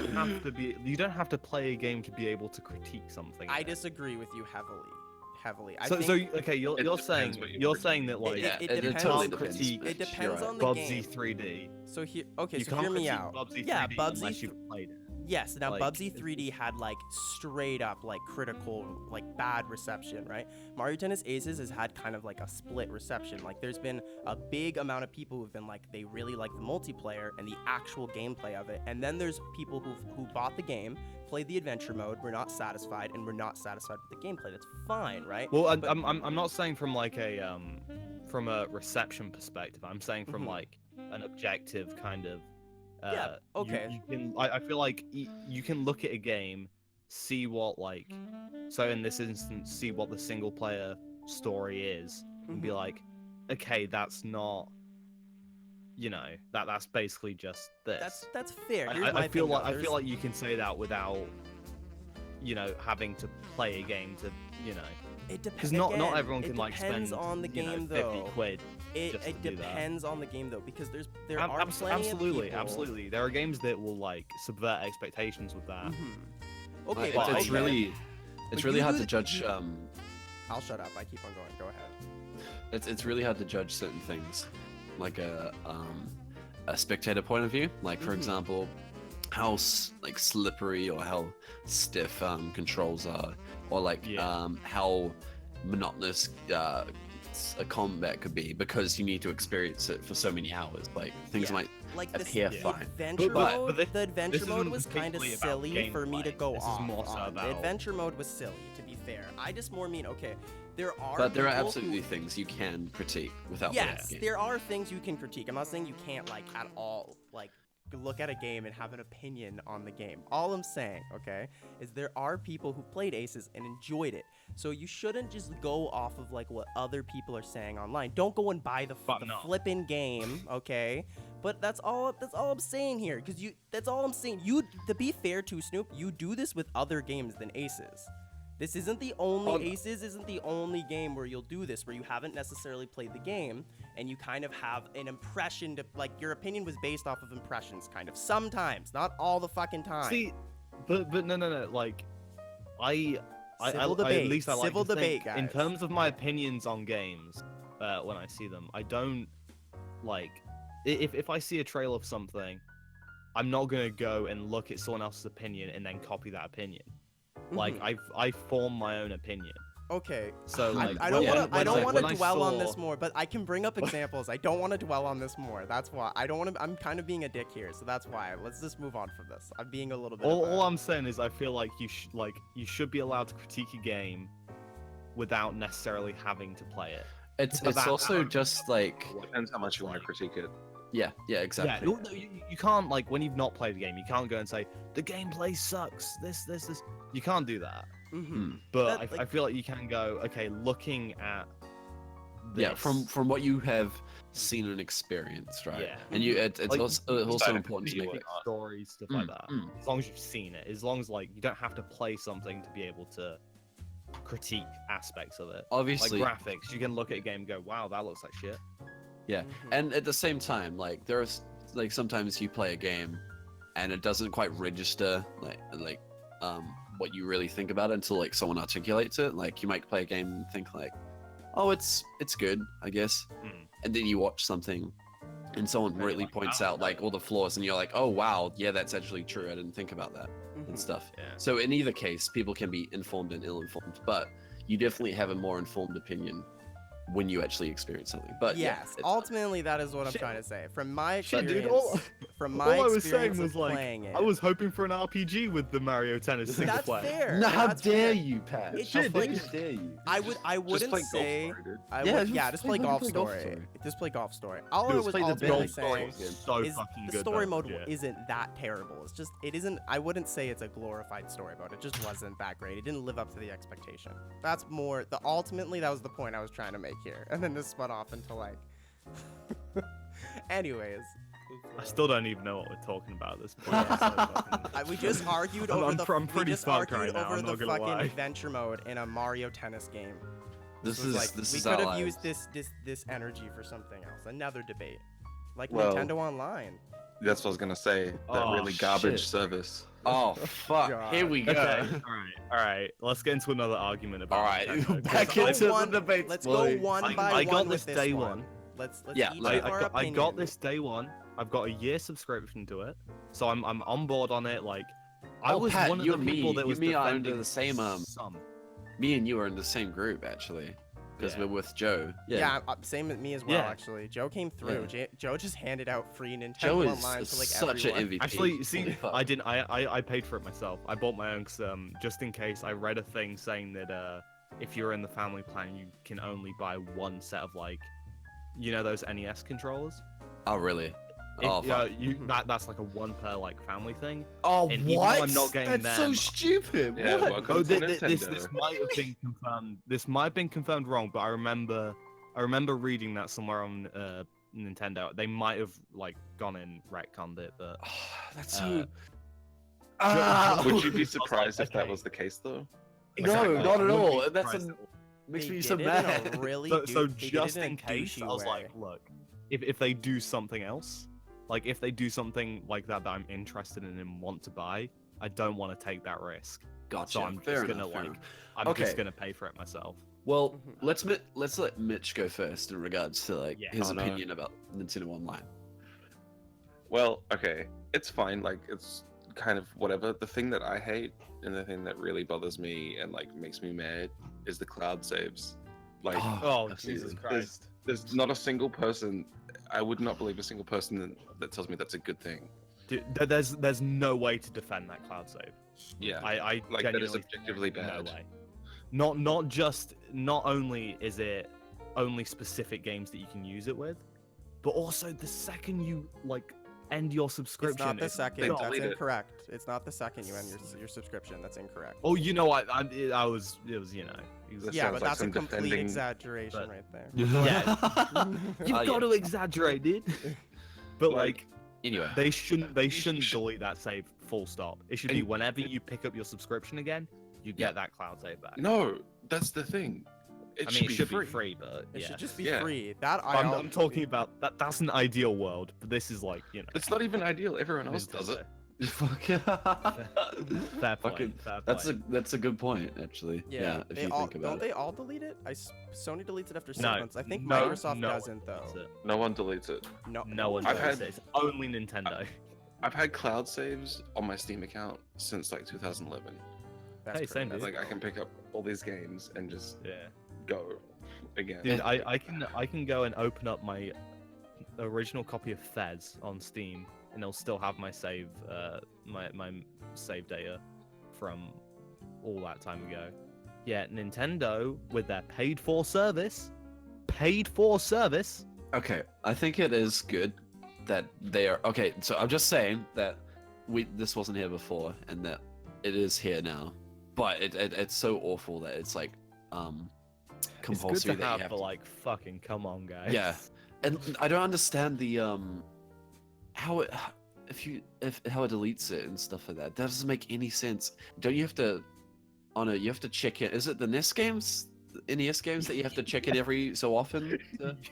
have to play a game to be able to critique something. I disagree with you heavily. I So, think okay, you're depends saying what you're you're saying that like it it depends totally on depends. critique. it You're depends right. on the Bubsy game. 3D. So here, okay, You so can't hear me critique out. Bubsy Yeah, 3D Bubsy unless you've played it. Yes, now Like, Bubsy 3D had like straight up like critical like bad reception, right? Mario Tennis Aces has had kind of like a split reception. Like there's been a big amount of people who've been like they really like the multiplayer and the actual gameplay of it. And then there's people who bought the game, played the adventure mode, were not satisfied and were not satisfied with the gameplay. That's fine, right? Well, But- I'm not saying from like a reception perspective. I'm saying from Mhm. like an objective kind of. Yeah, okay. I feel like you can look at a game, see what like, so in this instance, see what the single player story is, and be Mhm. like, okay, that's not, that's basically just this. That's fair. I- Here's I my feel thing, like though. I feel like you can say that without, having to play a game to, it depends. because not everyone can like depends spend on the game 50 though. quid. just to It do that. depends on the game though, because there Ab- are abs- plenty absolutely, of people. absolutely. There are games that will like subvert expectations with that. Mhm. Okay, It's, but it's okay. really, But it's really you hard do to the- judge. you- I'll shut up. I keep on going. Go ahead. It's really hard to judge certain things, like a spectator point of view. Like for Mhm. example, how like slippery or how stiff controls are, or like Yeah. how monotonous a combat could be because you need to experience it for so many hours. Like things Yeah. might Like appear the fine. adventure But mode, this- the adventure this mode isn't was kind of particularly about silly for me to gameplay. go This is off more so on. The about- adventure mode was silly, to be fair. I just more mean, okay, there are But there are people absolutely who, things you can critique without playing yes, the game. there are things you can critique. I'm not saying you can't like at all like look at a game and have an opinion on the game. All I'm saying, okay, is there are people who played Aces and enjoyed it. So you shouldn't just go off of like what other people are saying online. Don't go and buy the flipping game, okay? But that's all I'm saying here, because that's all I'm saying. You, to be fair to Snoop, you do this with other games than Aces. This isn't the only Aces isn't the only game where you'll do this, where you haven't necessarily played the game and you kind of have an impression to, like, your opinion was based off of impressions, kind of. Sometimes, not all the fucking time. See, but no. Like, Civil at debate. least I like Civil to debate, think, in guys. terms of my opinions on games, when I see them, I don't like if I see a trail of something, I'm not gonna go and look at someone else's opinion and then copy that opinion. Like Mhm. I form my own opinion. Okay. So like I don't when- want to. I when don't want when to I dwell on saw- this more, but I can bring up examples. I don't want to dwell on this more. That's why I don't want to. I'm kind of being a dick here, so that's why. Let's just move on from this. I'm being a little bit. All I'm saying is I feel like you should be allowed to critique a game without necessarily having to play it. It's that- also just like Depends how much you want to critique it. yeah exactly. Yeah, you can't, like, when you've not played the game, you can't go and say the gameplay sucks. This. You can't do that. Mm-hmm. But That, I like- feel like you can go, okay, looking at this, Yeah, from what you have seen and experienced, right? Yeah. And it's Like, also Side important to make of it. stories, stuff like that. mm. As long as you've seen it, as long as, like, you don't have to play something to be able to critique aspects of it. Obviously, Like graphics, you can look at a game and go, wow, that looks like shit. yeah. And at the same time, like there's like sometimes you play a game and it doesn't quite register like what you really think about it until like someone articulates it. Like you might play a game and think like, oh, it's good, I guess. Mm. And then you watch something and someone you're really like, points "Oh, out like all the flaws and you're like, oh wow, yeah, that's actually true. I didn't think about that and stuff. Yeah. So in either case, people can be informed and ill-informed, but you definitely have a more informed opinion when you actually experience something. But yeah, yes, it's- ultimately that is what I'm Shit. trying to say. From my Shit, experience, dude, all my I was saying experience was of like, playing it, I was hoping for an RPG with the Mario Tennis single that's player. fair. No, how that's dare fair. you, Pat? It's How just fucking like- dare you? I Just wouldn't play say. Golf Story, dude. I Yeah, would, just yeah, just play play fucking Golf play Golf Story. Story. Just play Golf Story. All Dude, I was play the ultimately Golf saying Story. So is fucking the good. story though. mode Yeah. isn't that terrible. It's just it isn't. I wouldn't say it's a glorified story mode. It just wasn't that great. It didn't live up to the expectation. That's more the ultimately that was the point I was trying to make here, and then this spun off into like. Anyways. I still don't even know what we're talking about at this point. Yeah. So fucking- We just argued I'm- over I'm the. pr- I'm we pretty just fucked argued right now, over I'm the not gonna fucking lie. adventure mode in a Mario Tennis game. This was is like, this we is could our have used lives. this energy for something else. Another debate, like Well- Nintendo Online. That's what I was gonna say. That Oh, really garbage shit. service. Oh fuck! God. Here we go. Okay, all right. Let's get into another argument about. All right, Nintendo, 'cause back I- into one- the debate. Let's boy. go one I- by I one got with this this day one. one. Let's Yeah, each like, give our I got opinion. this day one. I've got a year subscription to it, so I'm on board on it. Like, I Oh, was Pat, one of you the and me- people that you was and me are defending under the same, some. Me and you are in the same group actually, because Yeah. we're with Joe. Yeah, same with me as well. Yeah. Actually, Joe came through. Joe just handed out free Nintendo Joe is Online to like such everyone. an MVP. Actually, see, Holy fuck. I didn't. I paid for it myself. I bought my own 'cause, just in case. I read a thing saying that if you're in the family plan, you can only buy one set of, like, you know, those NES controllers. Oh really? Oh fuck. That's like a one per, like, family thing. Oh and even though I'm not getting That's them- so stupid. Yeah, what? welcome Oh, to this Nintendo. might have been confirmed. This might have been confirmed wrong, but I remember reading that somewhere on Nintendo. They might have, like, gone and retconned it, but That's Uh, so. Ah! Would you be I was surprised like, if that okay. was the case though? No, Exactly. not I at wouldn't all. be That's surprised a, at all. makes They me did so it in mad. a really So they did just it in case, douchey I was way. like, look, if they do something else, like if they do something like that I'm interested in and want to buy, I don't want to take that risk. Gotcha. So I'm fair just gonna enough, fair like, enough. I'm Okay. just gonna pay for it myself. Well, Mhm. let's let Mitch go first in regards to like Yeah. his Oh, no. opinion about Nintendo Online. Well, okay, it's fine. Like it's kind of whatever. The thing that I hate and the thing that really bothers me and like makes me mad is the cloud saves. Like, Oh, absolutely. Jesus Christ. there's not a single person. I would not believe a single person that tells me that's a good thing. Dude, there's no way to defend that cloud save. Yeah, I like that is genuinely objectively think bad. No way. Not only is it only specific games that you can use it with, but also the second you like end your subscription. It's not the second. That's delete it. incorrect. It's not the second you end your subscription. That's incorrect. Oh, you know what? It was you know. That Yeah, sounds but like that's a some complete defending- exaggeration but- right there. Yeah. You've got to exaggerate, dude. But like, Anyway, they shouldn't delete that save. Full stop. It should be whenever you pick up your subscription again, you get that cloud save back. No, that's the thing. It I mean, it should free. be free, but It yeah. should just be Yeah. free. That I'm talking about that. That's an ideal world, but this is like, you know. It's not even ideal. Everyone else does it. fuck. Fair play. Fucking- Fair That's play. that's a good point, actually. Yeah, if they you all, think about don't it. they all delete it? Sony deletes it after 6 No, months. I think no, Microsoft no one doesn't though. does it. No one deletes it. No one I've does had- it. It's only Nintendo. I've had cloud saves on my Steam account since like 2011. That's Hey, pretty same, nice. dude. Like I can pick up all these games and just Yeah. go again. Dude, I can go and open up my original copy of Fez on Steam, and it'll still have my save my save data from all that time ago. Yeah, Nintendo with their paid for service. Okay, I think it is good that they are. Okay, so I'm just saying that this wasn't here before, and that it is here now. But it's so awful that it's like It's compulsory good to that have, you have but to. like, fucking come on, guys. Yeah, and I don't understand the how it how it deletes it and stuff like that. That doesn't make any sense. Don't you have to you have to check it? Is it the NES games? The NES games that you have to check it every so often?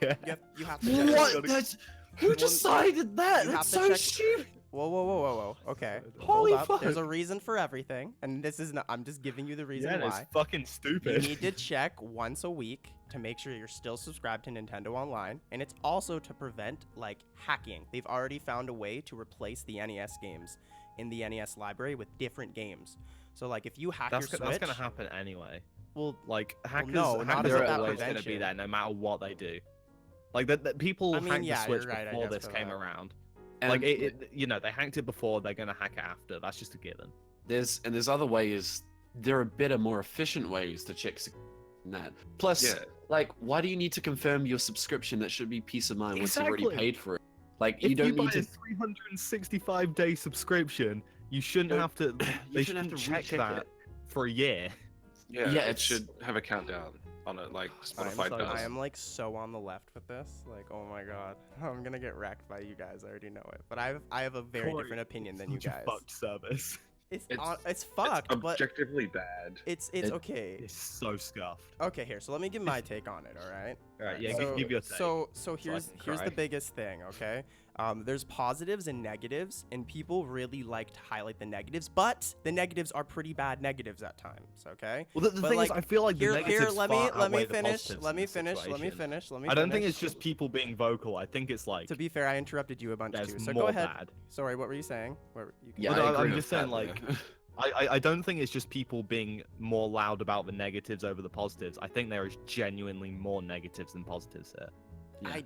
Yeah. You have to check What? That's who decided that? you That's have to so check- stupid. Whoa. Okay. Holy Hold up. fuck. There's a reason for everything, and this is not. I'm just giving you the reason Yeah, it's why. fucking You stupid. need to check once a week to make sure you're still subscribed to Nintendo Online, and it's also to prevent like hacking. They've already found a way to replace the NES games in the NES library with different games. So like if you hack That's your Switch, gonna happen anyway. well, Like hackers, no, not hackers about are that always gonna be prevention. there no matter what they do. Like that people I mean, hacked yeah, the Switch you're right, I before guess this for came that. around. And Like you know, they hacked it before. They're gonna hack it after. That's just a given. there's other ways. There are better, more efficient ways to check than that. Plus, Yeah. like, why do you need to confirm your subscription? That should be peace of mind once you've already Exactly. paid for it. Like, If you don't buy need to. a 365-day subscription, you shouldn't Don't- have to. They shouldn't have shouldn't to check recheck that it. for a year. Yeah, Yeah, it it's- should have a countdown on it, like Spotify so- does. I am like so on the left with this. Like, oh my god, I'm gonna get wrecked by you guys. I already know it. But I have a very Corey, different opinion than you Such a guys. fucked service. It's It's- it's fucked, It's but objectively bad. it's it- okay. It's so scuffed. Okay, here. So let me give my take on it. All right. All right, yeah, So, give your take. so I here's can here's the cry. biggest thing. Okay. There's positives and negatives, and people really like to highlight the negatives, but the negatives are pretty bad negatives at times. Okay. Well, the But, thing is, like, I feel like the Here, negatives let far me outweigh the finish. positives Let in me this finish. Let me situation. finish. Let me. I don't think finish. it's just people being vocal. I think it's like To be fair, I interrupted you a bunch there's too. So more go ahead. bad. Sorry, what were you saying? You can Yeah, Well, I no, agree I'm with just saying, that, like, though. I don't think it's just people being more loud about the negatives over the positives. I think there is genuinely more negatives than positives here. Yeah.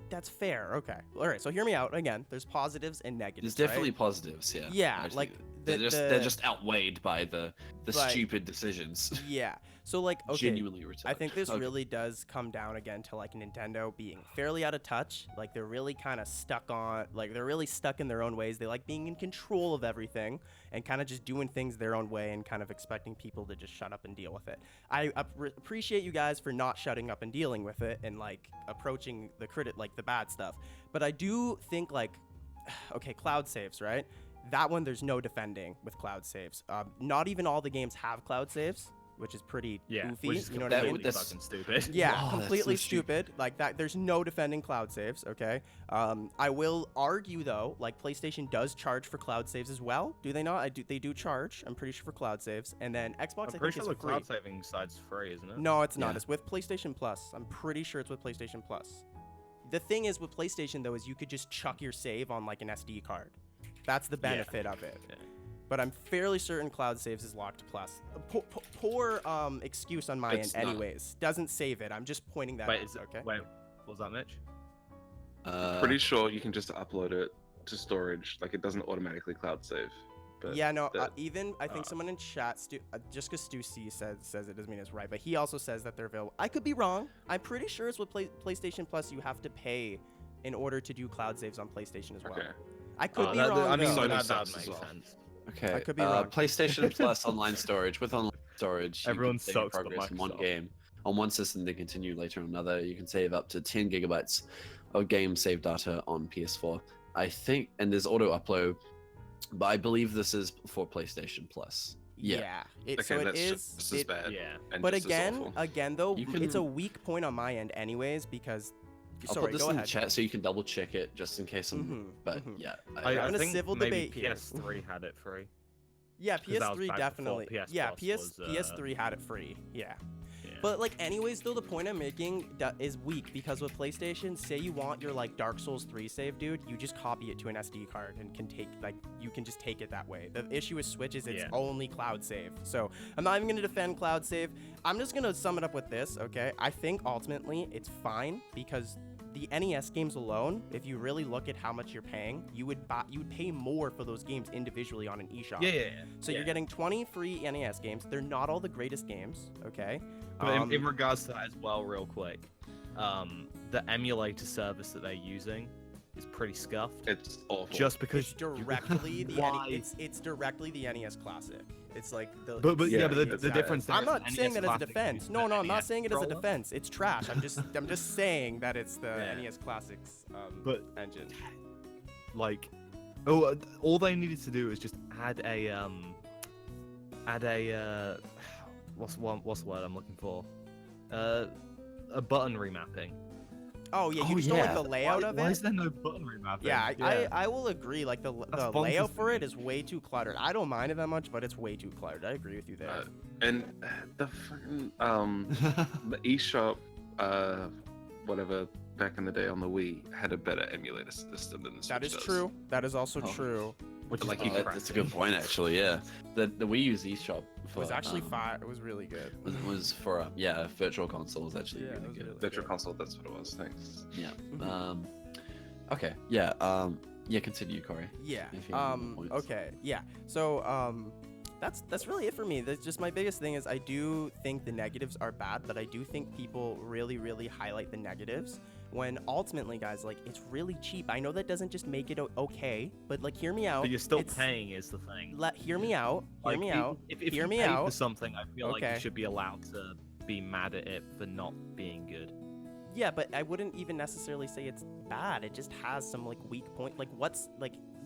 That's fair. Okay. All right. So hear me out. Again, there's positives and negatives. There's definitely right? positives, yeah. Yeah, actually. like, they're the- they're just outweighed by the Like- stupid decisions. Yeah. So like, okay. Genuinely retarded. I think this Okay. really does come down again to like Nintendo being fairly out of touch. Like they're really kind of stuck in their own ways. They like being in control of everything and kind of just doing things their own way and kind of expecting people to just shut up and deal with it. I appreciate you guys for not shutting up and dealing with it and like approaching the bad stuff. But I do think like, okay, cloud saves, right? That one, there's no defending with cloud saves. Not even all the games have cloud saves, which is pretty goofy. which is You know what I mean? completely That's- fucking stupid. Yeah, Oh, that's completely so stupid. Like that, there's no defending cloud saves. Okay. I will argue though, like PlayStation does charge for cloud saves as well. Do they not? They do charge. I'm pretty sure for cloud saves. And then Xbox, I I'm think pretty sure is the free. cloud saving side's free, isn't it? No, it's not. Yeah. It's with PlayStation Plus. I'm pretty sure it's with PlayStation Plus. The thing is with PlayStation though is you could just chuck your save on like an SD card. That's the benefit of it. Yeah. but I'm fairly certain cloud saves is locked to plus. Poor excuse on my It's end, not. anyways. Doesn't save it. I'm just pointing that Wait, out. is it, Okay. wait, what was that, Mitch? Pretty sure you can just upload it to storage. Like it doesn't automatically cloud save. But Yeah, no. that- Even I think someone in chat, just because Stu C says it doesn't mean it's right, but he also says that they're available. I could be wrong. I'm pretty sure it's with PlayStation Plus. You have to pay in order to do cloud saves on PlayStation as well. Okay. I could be that, wrong. I mean, though. Sony that sucks makes as well. sense. Okay. I could be wrong. PlayStation Plus online storage. With online storage, you Everyone can save your sucks but progress in one Microsoft. game on one system, then continue later on another. You can save up to 10 gigabytes of game save data on PS4. I think, and there's auto upload, but I believe this is for PlayStation Plus. Yeah. So Okay, it that's is. just as bad. Yeah. And But just as awful. again though, You it's a can- weak point on my end, anyways, because. I'll Sorry, put this go in ahead. the chat so you can double check it just in case I'm. Mhm, But mhm. yeah, I having a think civil maybe debate here. PS3 had it free. Yeah, 'Cause that was PS3 back definitely. before PS Yeah, Plus was, PS3 had it free. Yeah. Yeah. But like, anyways, though, the point I'm making is weak because with PlayStation, say you want your like Dark Souls 3 save, dude, you just copy it to an SD card and can take you can just take it that way. The issue with Switch is it's Yeah. only cloud save. So I'm not even gonna defend cloud save. I'm just gonna sum it up with this, okay? I think ultimately it's fine because the NES games alone, if you really look at how much you're paying, you would pay more for those games individually on an eShop. Yeah. So you're getting 20 free NES games. They're not all the greatest games, okay? But in regards to that as well, real quick, the emulator service that they're using is pretty scuffed. It's awful. Just because It's directly the Why? it's directly the NES Classic. It's like the But Yeah, the it's- difference. There I'm is not NES saying that as a Classic defense. uses No, the I'm not NES saying it as a controller. defense. It's trash. I'm just saying that it's the Yeah. NES Classics But engine. like, all they needed to do is just add a what's the word I'm looking for? A button remapping. Oh yeah, you Oh, just don't like yeah. the layout of Why it. is there no button remapping? Yeah, I will agree. Like the That's layout bonkers for to it me. is way too cluttered. I don't mind it that much, but it's way too cluttered. I agree with you there. And the fucking the eShop whatever back in the day on the Wii had a better emulator system than the Switch That is does. true. That is also Oh. true. Which is Like, like that's a good point actually. Yeah, the Wii U's eShop It for, was actually fire. It was really good. was for Virtual Console was actually Yeah, it really was good. really Virtual good. Console, that's what it was. Thanks. Yeah. Mhm. Okay. Yeah. Yeah. Continue, Corey. Yeah. if you have any more points. Okay. Yeah. So that's really it for me. That's just my biggest thing is I do think the negatives are bad, but I do think people really highlight the negatives when ultimately, guys, like it's really cheap. I know that doesn't just make it okay, but like hear me out. But you're still It's- paying is the thing. Hear me out. Hear Like, me out. If Hear you me pay out. for something, I feel like Okay. you should be allowed to be mad at it for not being good. Yeah, but I wouldn't even necessarily say it's bad. It just has some like weak point. Like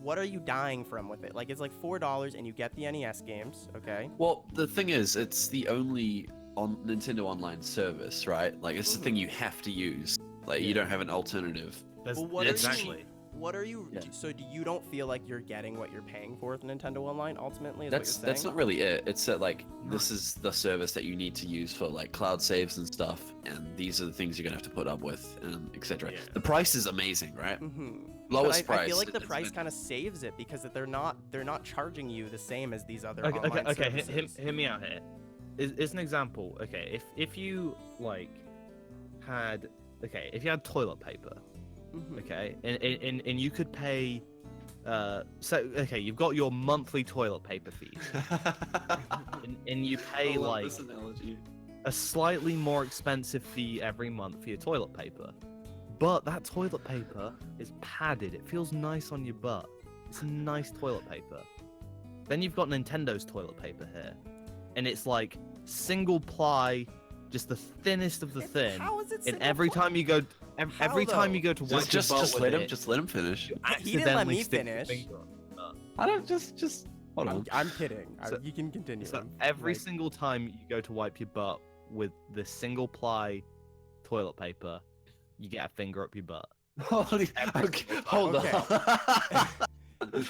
what are you dying from with it? Like it's like $4 and you get the NES games, okay? Well, the thing is, it's the only on Nintendo Online service, right? Like it's the thing you have to use. Like you don't have an alternative. Well, what are exactly. What are you? Yeah. So do you don't feel like you're getting what you're paying for with Nintendo Online? Ultimately, is That's what you're saying? not really it. It's that like this is the service that you need to use for like cloud saves and stuff, and these are the things you're gonna have to put up with, etc. Yeah. The price is amazing, right? Mm-hmm. Lowest but I price. feel like the it's price been- kind of saves it because they're not charging you the same as these other Okay, online okay, services. hear me out here. Is an example. Okay, if you like had if you had toilet paper, Mhm. okay, and you could pay, you've got your monthly toilet paper fee, and you I pay love like this analogy. a slightly more expensive fee every month for your toilet paper, but that toilet paper is padded. It feels nice on your butt. It's a nice toilet paper. Then you've got Nintendo's toilet paper here, and it's like single ply, just the thinnest of the thin. How is it? And single every pla- time you go, How, every time though? you go to wipe Just your butt with let him it, just let him finish. you He didn't let accidentally me stick your finish. finger on your butt. I don't just hold on. I'm kidding. So- You can continue. So I'm, every like- single time you go to wipe your butt with the single ply toilet paper, you get a finger up your butt. Holy, okay, hold Okay. on.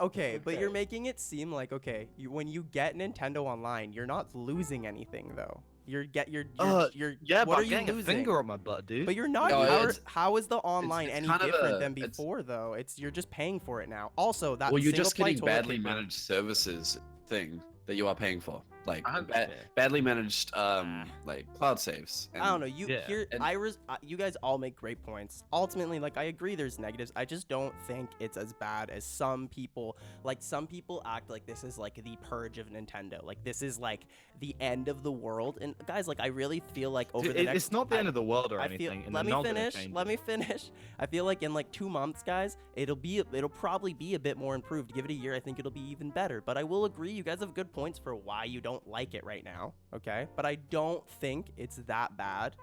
Okay, but Okay. you're making it seem like when you get Nintendo Online, you're not losing anything though. You're Yeah, what but are I'm you getting a losing? finger on my butt, dude. But you're not. No, How is the online it's any kind of different a- than it's- before though? You're just paying for it now. Also, that Well, you're just single-play getting toilet badly paper- managed services thing that you are paying for, like I understand. badly managed like cloud saves. I don't know. You Yeah, here, and- you guys all make great points. Ultimately, like I agree, there's negatives. I just don't think it's as bad as some people. Like some people act like this is like the purge of Nintendo. Like this is like the end of the world. And guys, like I really feel like over Dude, the next. it's not the end of the world or I feel. anything. and Let they're me not gonna finish. change Let it. me finish. I feel like in like 2 months, guys, it'll probably be a bit more improved. Give it a year, I think it'll be even better. But I will agree, you guys have good points for why you don't like it right now. Okay, but I don't think it's that bad,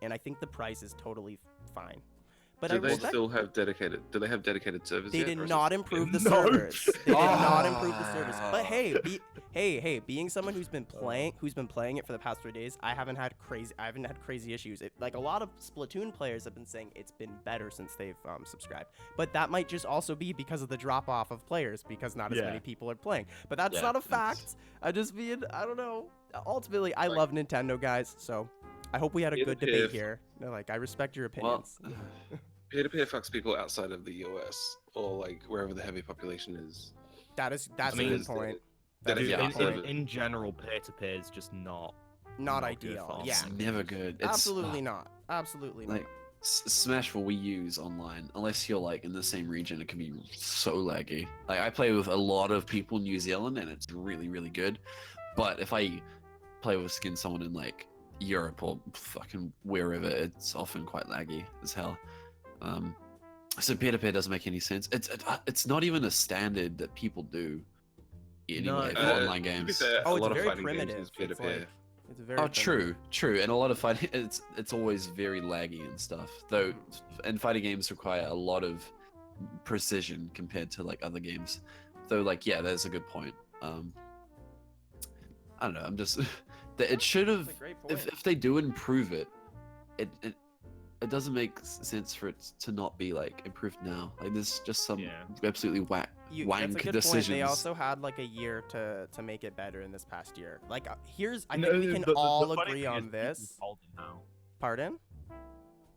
and I think the price is totally fine. But I Do they respect. still have dedicated? Do they have dedicated servers? They yet, did or is not it- improve the No. servers. They did not improve the Ah. servers. But hey, being someone who's been playing it for the past 3 days, I haven't had crazy issues. Like a lot of Splatoon players have been saying it's been better since they've subscribed. But that might just also be because of the drop off of players because not as Yeah. many people are playing. But that's Yeah, not a it's- fact. I don't know. Ultimately, I Like- love Nintendo, guys. So I hope we had a Peer good to debate peer. here. No, like I respect your Well, opinions. Peer-to-peer fucks people outside of the US or like wherever the heavy population is. that's I mean, a good is point. that That is is Dude, a yeah, good in, point. in general, peer-to-peer is just not Not good ideal. for Yeah. it's never good. It's Absolutely not. Absolutely not. like Smash for Wii U's online, unless you're like in the same region, it can be so laggy. Like I play with a lot of people in New Zealand, and it's really, really good. But if I play with someone in like Europe or fucking wherever, it's often quite laggy as hell. So peer-to-peer doesn't make any sense. It's not even a standard that people do anyway for online To be games. fair, Oh, a it's lot of very fighting games primitive. use It's peer-to-peer. like it's very Oh, primitive. true, and a lot of fighting, it's always very laggy and stuff. Though, and fighting games require a lot of precision compared to like other games. Though, like, yeah, that's a good point. I don't know. I'm just it should have. That's a great point. If they do improve it, it doesn't make sense for it to not be like improved now. Like, there's just some Yeah. absolutely That's wank a good decisions. point. They also had like a year to make it better in this past year. Like I No, think we can the all funny agree thing is on people this. told them now. Pardon?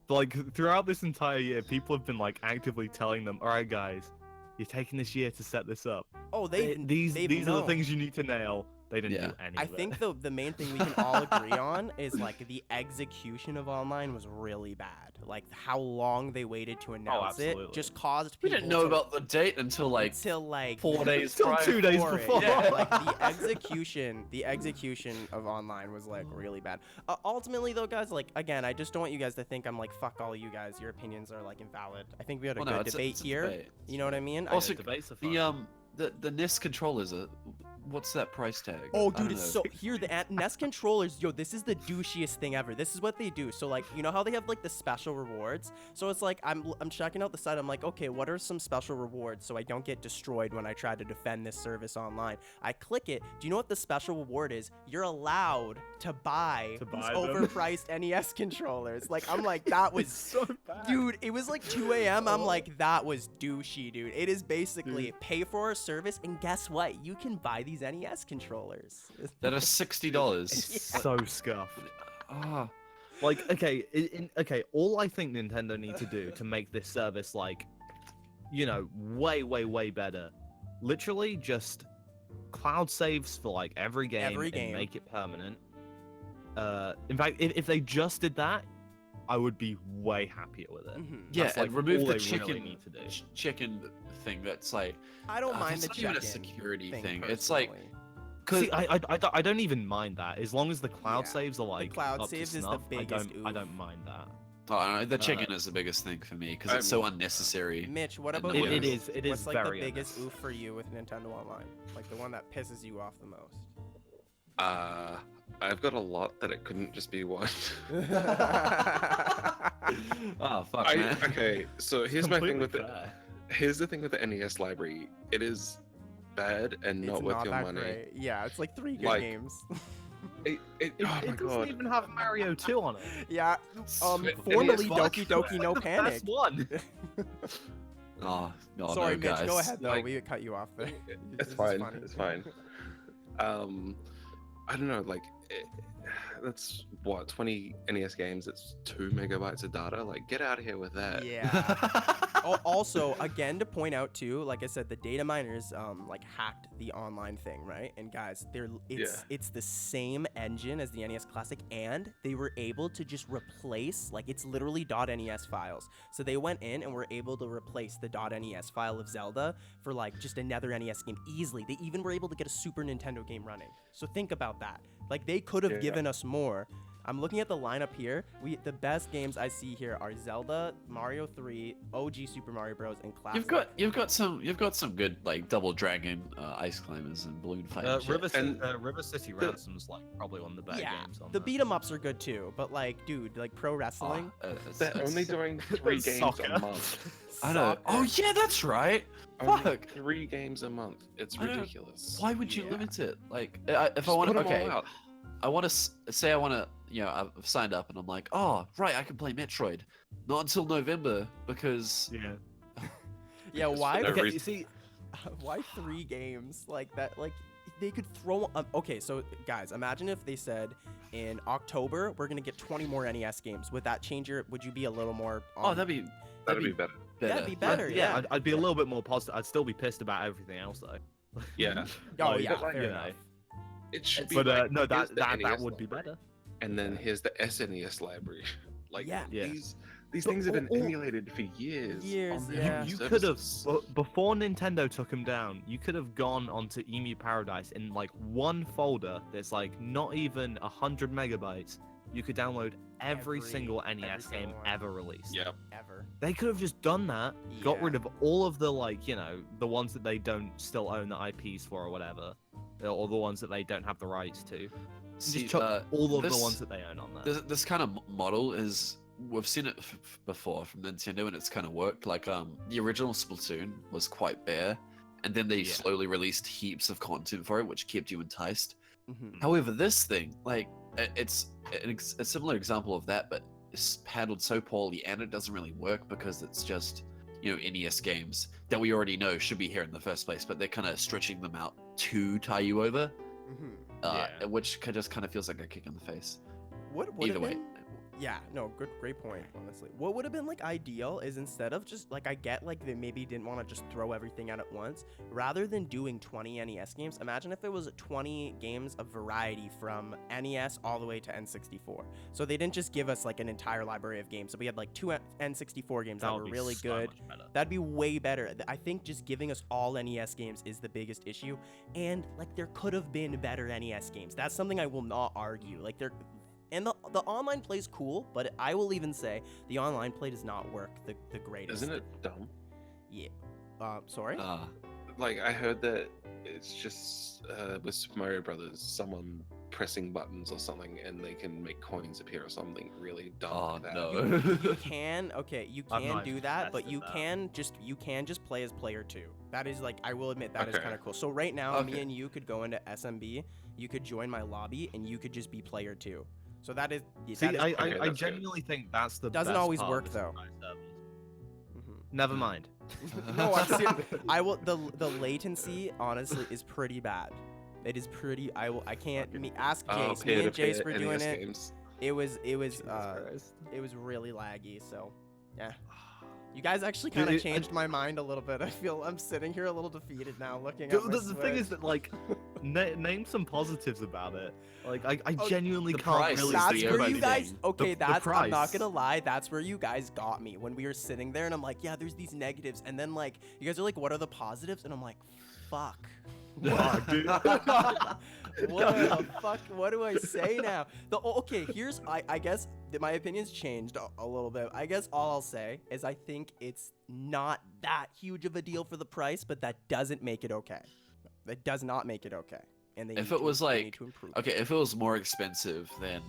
Like throughout this entire year, people have been like actively telling them, "All right, guys, you're taking this year to set this up. Oh, These they've are the known. things you need to nail." They didn't Yeah. do any I of think it. the main thing we can all agree on is like the execution of online was really bad. Like how long they waited to announce it absolutely. just caused We people didn't know to, about the date until like until like 4 days Till prior. 2 days for it. before. Yeah, like the execution of online was like really bad. Ultimately though, guys, like again, I just don't want you guys to think I'm like fuck all you guys. Your opinions are like invalid. I think we had a Well, no, good it's a- debate it's a here. debate. You know what I mean? Also, Debates are fun. the NES controllers are. What's that price tag? Oh, I dude, don't it's know. so here the NES controllers. Yo, this is the douchiest thing ever. This is what they do. So like, you know how they have like the special rewards. So it's like I'm checking out the site. I'm like, okay, what are some special rewards so I don't get destroyed when I try to defend this service online? I click it. Do you know what the special reward is? You're allowed to buy these buy them. overpriced NES controllers. Like I'm like that was. so bad. Dude, it was like 2 a.m. I'm like, that was douchey, dude. It is basically pay for a service, and guess what? You can buy these NES controllers. That are $60. so scuffed. Ah, Like, okay, okay, all I think Nintendo need to do to make this service, like, you know, way better, literally just cloud saves for, like, every game, and make it permanent. In fact, if they just did that, I would be way happier with it. Mhm. yeah, That's, and like, remove all the they chicken really need to do. chicken thing. That's like I don't mind that's the not even a check-in security thing. It's personally. like because See, I don't even mind that as long as the cloud Yeah, saves are like cloud up to saves is the snuff, biggest I oof. don't mind that. the chicken is the biggest thing for me because I it's so mean, unnecessary. Mitch, what And about no you? It is What's like the very biggest unnecessary. oof for you with Nintendo Online? Like the one that pisses you off the most? I've got a lot that it couldn't just be one. Oh fuck, man. Okay, so here's my thing Completely with it. fair. Here's the thing with the NES library. It is bad and It's not worth not your that money. great. Yeah, it's like 3 good Like, games. It, It, oh my it doesn't god. even have Mario 2 on it. Yeah, It formerly is Doki Like, Doki No the Panic. best one. Oh, Sorry, no, Mitch, guys. go ahead though. Like, we cut you off there. It's This is fine. funny. It's fine. I don't know, like that's what 20 NES games. It's 2 megabytes of data. Like, get out of here with that. Yeah. Also, again, to point out too, like I said, the data miners like hacked the online thing, right? And guys, it's the same engine as the NES Classic, and they were able to just replace, like, it's literally .NES files. So they went in and were able to replace the .NES file of Zelda for like just another NES game easily. They even were able to get a Super Nintendo game running. So think about that. Like, they could have given us more. I'm looking at the lineup here. The best games I see here are Zelda, Mario 3, OG Super Mario Bros, and Classic. You've got some good like Double Dragon, Ice Climbers, and Balloon Fight. River City Ransom's like probably one of the better games on the that. beat 'em ups are good too, but like, dude, like pro wrestling. They're only doing 3 games Soccer. a month. I know. Oh yeah, that's right. Only Fuck. 3 games a month. It's ridiculous. Why would you Yeah. limit it? Like, if Just I want put to, 'em all okay, out. I want to say I want to, you know, I've signed up and I'm like, oh right, I can play Metroid. Not until November because Yeah. Yeah, Because why? for no Okay, reason- you see, Why 3 games like that? Like, they could throw. Okay, so guys, imagine if they said in October we're gonna get 20 more NES games. Would that change your? Would you be a little more? oh that'd be That'd be better. better. That'd be better. Yeah. I'd be a little bit more positive. I'd still be pissed about everything else though. Yeah. Oh Like, yeah, but, fair you enough. know. It should be But like, no, here's that the NES would be library, better. and then here's the SNES library. Like, Yeah. Yeah. these But things have been all- emulated for years. Years, on their yeah. You own could have services. before Nintendo took them down. You could have gone onto Emu Paradise in like one folder. That's like not even 100 megabytes. You could download every single every NES single game one. ever released. Yep. Ever. They could have just done that. Got Yeah. rid of all of the like, you know, the ones that they don't still own the IPs for or whatever, or the ones that they don't have the rights to. See, Just chuck all of this- the ones that they own on there. this kind of model is we've seen it before from Nintendo and it's kind of worked. Like the original Splatoon was quite bare, and then they Yeah. slowly released heaps of content for it, which kept you enticed. Mhm. However, this thing, like, it's a similar example of that, but it's handled so poorly, and it doesn't really work because it's just, you know, NES games that we already know should be here in the first place, but they're kind of stretching them out to tie you over, Mhm. Yeah. which just kind of feels like a kick in the face. What would Either have way. been? Yeah, no, great point, honestly. What would have been like ideal is instead of just like, I get like they maybe didn't want to just throw everything out at once, rather than doing 20 NES games, imagine if it was 20 games of variety from NES all the way to N64. So they didn't just give us like an entire library of games. So we had like 2 N64 games that would were be really so good. much better. That'd be way better. I think just giving us all NES games is the biggest issue. And like there could have been better NES games. That's something I will not argue. Like and the online play's cool, but I will even say the online play does not work the greatest. Isn't it dumb? Yeah. Sorry? Like, I heard that it's just with Super Mario Brothers, someone pressing buttons or something, and they can make coins appear or something really dumb. Oh like that. no. You can you I've can not do that, but tested you that. can just play as player 2. That is like, I will admit that is Okay. kind of cool. So right now, me Okay. and you could go into SMB, you could join my lobby, and you could just be player 2. So that is See, that is, I okay, that's good. genuinely think that's the Doesn't best always part work, of though. this service. Mhm. Never mind. No, I'm serious. I will. The latency honestly is pretty bad. It is pretty. I can't. Ask Jace. Me and Jace were doing NES it. games. It was Jesus Christ. it was really laggy. So yeah. You guys actually kind of Dude, changed my mind a little bit. I feel I'm sitting here a little defeated now, looking The, at my the thing is Switch. that like, name some positives about it. Like I Oh, genuinely the can't price really is That's think the where of only you guys. thing. Okay, The that's. I'm not price. gonna lie. That's where you guys got me when we were sitting there, and I'm like, yeah, there's these negatives, and then like you guys are like, what are the positives? And I'm like, fuck. Fuck, dude. What the fuck? What do I say now? Okay, here's I guess that my opinion's changed a little bit. I guess all I'll say is I think it's not that huge of a deal for the price, but that doesn't make it okay. That does not make it okay. And they If need it was they need like- to improve. Okay, if it was more expensive than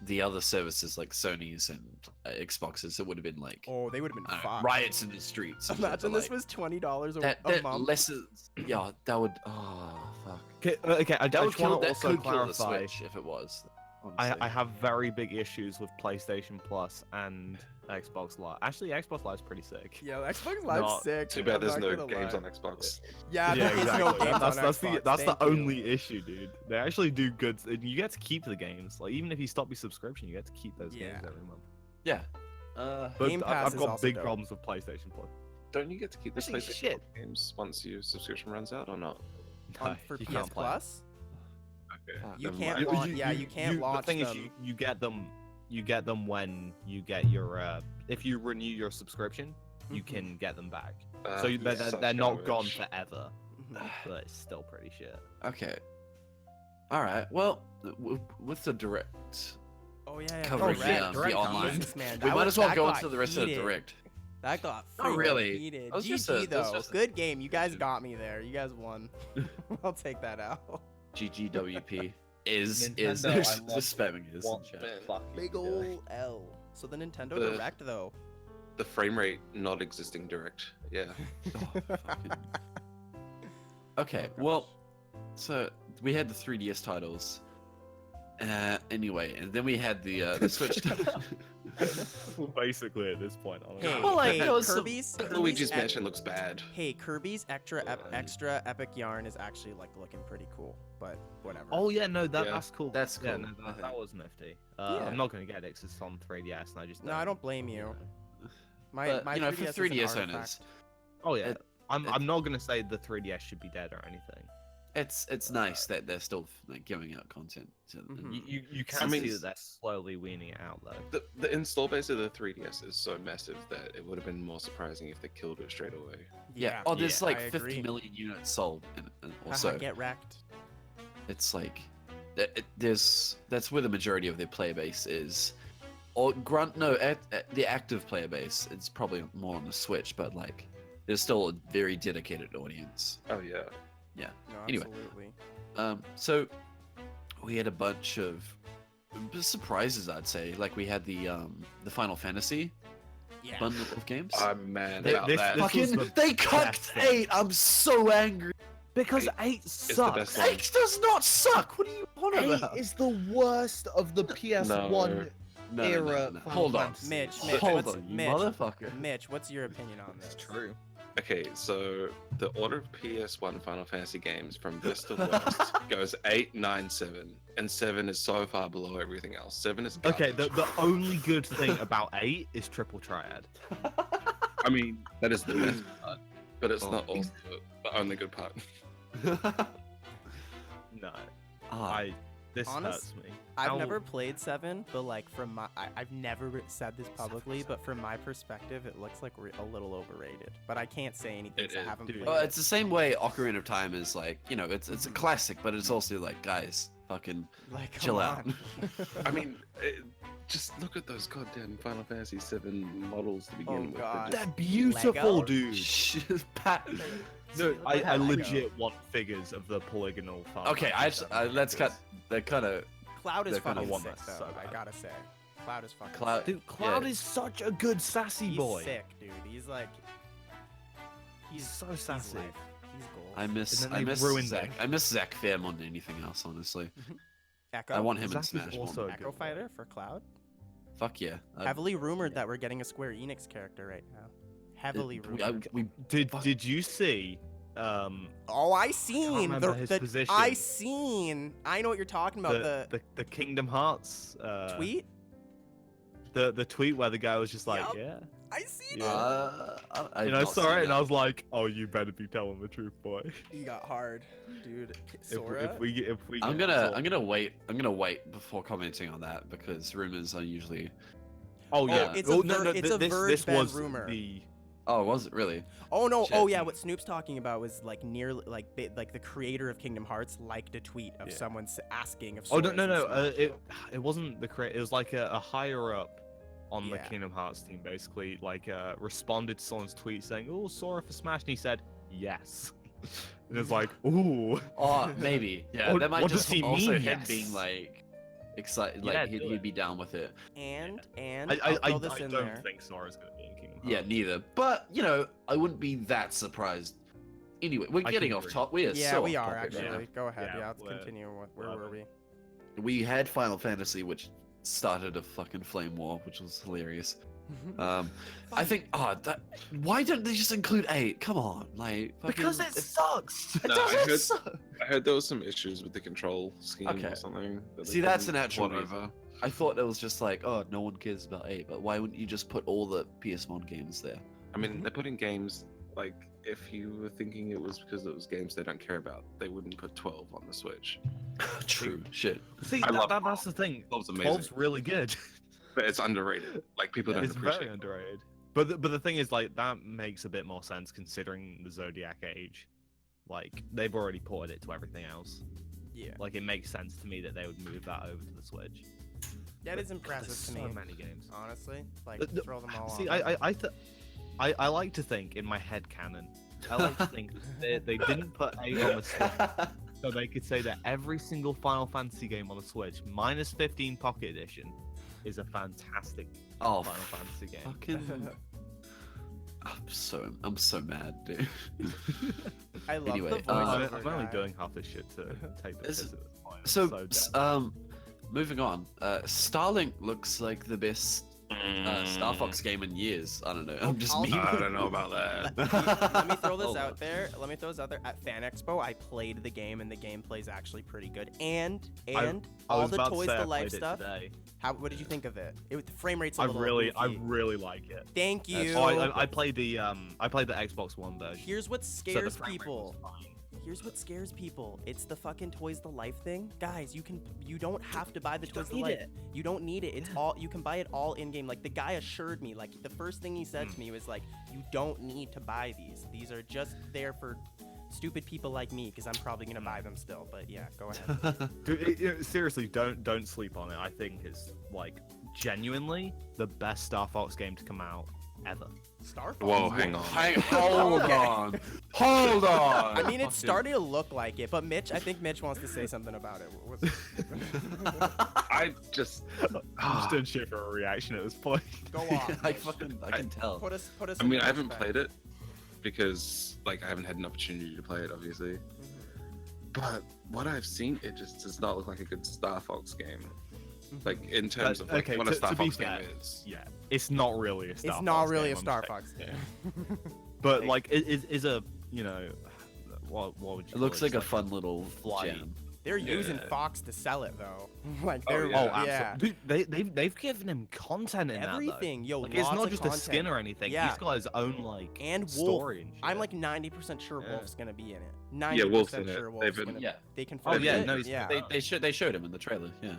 the other services like Sony's and Xboxes, it would have been like Oh, they would have been fine. riots in the streets. and shit, Imagine but, this like, was $20 that a month. lessens. Yeah, that would. Oh fuck. Okay, I That would just want kill. to That also could kill the clarify. Switch if it was. honestly. I have very big issues with PlayStation Plus and Xbox Live. Actually, Xbox Live's pretty sick. Yo, Xbox Live's Not- sick. Too bad I'm there's not no gonna games lie. on Xbox. Yeah, there is no games That's on Xbox. that's the Thank you. only issue, dude. They actually do good. You get to keep the games. Like even if you stop your subscription, you get to keep those games Yeah. every month. Yeah. But Game Pass I've is got also big dope. problems with PlayStation Plus. Don't you get to keep the Actually, PlayStation shit. games once your subscription runs out or not? On, for you PS can't play 'em. Plus, Okay. You never can't mind. launch- yeah, you can't launch The thing is, them. you get them. You get them when you get your. If you renew your subscription, you Mhm. can get them back. Ah, So they're, such they're not gone garbage. forever, Mhm. but it's still pretty shit. Okay. All right. Well, with the direct Oh yeah, covering Direct. the online, Jesus, man, we that might was- as well that go got into the rest of the heated. direct. That got Not freaking really. heated. That was just GG a- that was though. just a- Good game. You guys got me there. You guys won. I'll take that out. GGWP is Nintendo, I the love spamming is. What in chat. the fuck are you Big doing? ol' L. So the Nintendo The- Direct though. The frame rate not existing direct. Yeah. Oh, fucking- Okay, well, so we had the 3DS titles. Anyway, and then we had the Switch. Basically, at this point, honestly. Hey, Well, like, hey, there was some- Kirby's Luigi's Ep- Mansion looks bad. Hey, Kirby's extra epic yarn is actually like looking pretty cool, but whatever. Oh yeah, no, Yeah. that's cool. That's Yeah, cool. no, that, Okay. that was nifty. Yeah. I'm not gonna get it 'cause it's on 3DS, and I just no, I don't blame you. My But, my you know, 3DS for is an 3DS artifact. owners, Oh yeah, It- I'm not gonna say the 3DS should be dead or anything. it's nice that they're still like giving out content. To, Mhm. You can I mean, see that they're slowly weaning it out though. The install base of the 3DS is so massive that it would have been more surprising if they killed it straight away. Yeah. Oh, there's like I 50 agree. million units sold, and Haha, also get wrecked. it's like that's where the majority of their player base is. Or the active player base. It's probably more on the Switch, but like there's still a very dedicated audience. Oh yeah. No, Anyway. absolutely. So we had a bunch of surprises, I'd say. Like we had the Final Fantasy Yeah. bundle of games. I'm mad Th- about this- that. this- was Fucking, the they best cucked thing. 8. I'm so angry. Because Eight 8 the sucks. best one. 8 does not suck. What are you on 8 about? is the worst of the PS1 No, era. no. Final Hold on. Fantasy. Mitch, Hold what's, on, you Mitch, motherfucker. Mitch, what's your opinion on this? It's true. Okay, so the order of PS1 Final Fantasy games from best to worst goes 8, 9, 7, and 7 is so far below everything else. 7 is Okay, garbage. the only good thing about 8 is Triple Triad. I mean, that is the best part, but it's Oh. not also the only good part. No, Ah, this Honest- hurts me. I've How- never played 7, but like from my, I've never said this publicly, but from my perspective, it looks like a little overrated. But I can't say anything It 'cause I is, haven't dude. played well, it. it's the same way Ocarina of Time is like, you know, it's a classic, but it's also like, guys, fucking Like, chill come out. on. I mean, just look at those goddamn Final Fantasy 7 models to begin Oh, with. God. They're They're beautiful, Lego? dude. Pat. No, I Lego. legit want figures of the polygonal. Final Okay, Fantasy let's cut. figures. They're kind of. Cloud is They're kinda fucking one sick, that's though. so I bad. gotta say, Cloud is fucking Cloud- sick. Dude, Cloud Yeah. is such a good sassy He's boy. sick, dude. He's like, He's so he's sassy. life. He's gold. I miss. And then I they miss ruined Zack. him. I miss Zack Fair more than anything else, honestly. Echo. I want him in Zack is Smash. also- more. a good Echo one. Fighter for Cloud. Fuck yeah. Heavily rumored that we're getting a Square Enix character right now. Heavily rumored. Did you see? Oh, I seen remember his I position. seen. I know what you're talking about. The Kingdom Hearts Tweet. the tweet where the guy was just like, Yup. yeah, I seen Yeah. I and I saw it and I was like, oh, you better be telling the truth, boy. it. He got hard, dude. If Sora. we I'm get gonna wait. I'm gonna wait before commenting on that because rumors are usually. Oh yeah, it's a Well, no, Ver- no, it's a this Verge Ben was rumor. The Oh, was it really? Oh no! Shit. Oh yeah! What Snoop's talking about was like like the creator of Kingdom Hearts liked a tweet of Yeah. someone asking if. Oh no Sora's no in no! Smash. It wasn't the creator. It was like a higher up on the Yeah. Kingdom Hearts team, basically. Like responded to someone's tweet saying, "Oh, Sora for Smash," and he said, "Yes." And it's like, "Ooh." Oh, maybe. Yeah, What- that might what just does he also mean, him yes? being like excited. Yeah, Like do he'd it. be down with it. And I I'll throw this in don't there. think Sora's gonna be in Kingdom Hearts. Yeah, neither. But you know, I wouldn't be that surprised. Anyway, we're I getting can off agree. top. We are Yeah, so we off are topic right actually. now. Go ahead. Yeah, Yeah, let's we're- continue. Where were whatever. we? we had Final Fantasy, which started a fucking flame war, which was hilarious. I think, why don't they just include 8? Come on, like, Because fucking- it sucks. It No, doesn't suck. I heard there was some issues with the control scheme Okay. or something. That they See, that's couldn't an actual port reason. over. I thought it was just like, oh, no one cares about 8, but why wouldn't you just put all the PS1 games there? I mean, they're putting games like if you were thinking it was because it was games they don't care about, they wouldn't put 12 on the Switch. True, shit. See, I love that's the thing. 12's amazing, 12's really good. but it's underrated. Like people don't It's appreciate very it. underrated. But the thing is, like, that makes a bit more sense considering the Zodiac age. Like, they've already ported it to everything else. Yeah, Like, it makes sense to me that they would move that over to the Switch. that is But impressive there's to so me. many games. Honestly, like The- throw them all See, on. I like to think in my head canon. I like to think they didn't put 8 on the Switch, so they could say that every single Final Fantasy game on the Switch, minus 15 Pocket Edition, is a fantastic Oh, Final Fantasy game. fucking. I'm so mad, dude. I love Anyway, the voiceover I'm only guy. doing half this shit to take the Is- piss at this point. I'm So, dead. moving on. Starlink looks like the best Star Fox game in years. I don't know. I'm just I'll- me. I don't know about that. Let me throw this Hold out on. there. Let me throw this out there. At Fan Expo, I played the game, and the gameplay is actually pretty good. And I all was the about to Toys say I to Life played it stuff. today. What did you think of it? The frame rate's a I little really goofy. like it. Thank you. Oh, I played the Xbox One version. Here's what so the scares frame rate people. was fine. Here's what scares people. It's the fucking Toys to Life thing. Guys, you don't have to buy the You Toys don't to need Life. it. You don't need it. It's all you can buy it all in game. Like the guy assured me, like the first thing he said to me was like, you don't need to buy these. These are just there for stupid people like me because I'm probably gonna buy them still. But yeah, go ahead. Dude, seriously, don't sleep on it. I think it's like genuinely the best Star Fox game to come out ever. Star Fox. Whoa, hang on. Hold on. Hold on. I mean, it's starting to look like it, but I think Mitch wants to say something about it. I just. I'm just doing shit for a reaction at this point. Go on. I Mitch. can tell. Put us. I in mean, I haven't perspective. played it because, like, I haven't had an opportunity to play it, obviously. But what I've seen, it just does not look like a good Star Fox game. Like in terms of like okay, what a to Star be Fox fair, game is. Yeah, it's not really a Star It's Fox not really game, a I'm Star saying. Fox game. But like, it is a, you know, what would you It looks call like a fun little flight. jam. They're using Yeah. Fox to sell it though. Like Oh, they're yeah. Oh, yeah. absolutely. Dude, they've given him content in Everything, yo, that. Though. Like, it's lots not of just content. a skin or anything. Yeah. He's got his own like And Wolf. story. And shit. I'm like 90% sure Yeah. Wolf's gonna be in it. Yeah, Wolf's 90% in it. sure They've Wolf's been- gonna. Yeah. They Oh confirmed yeah, it. no, he's yeah. They showed him in the trailer. Yeah.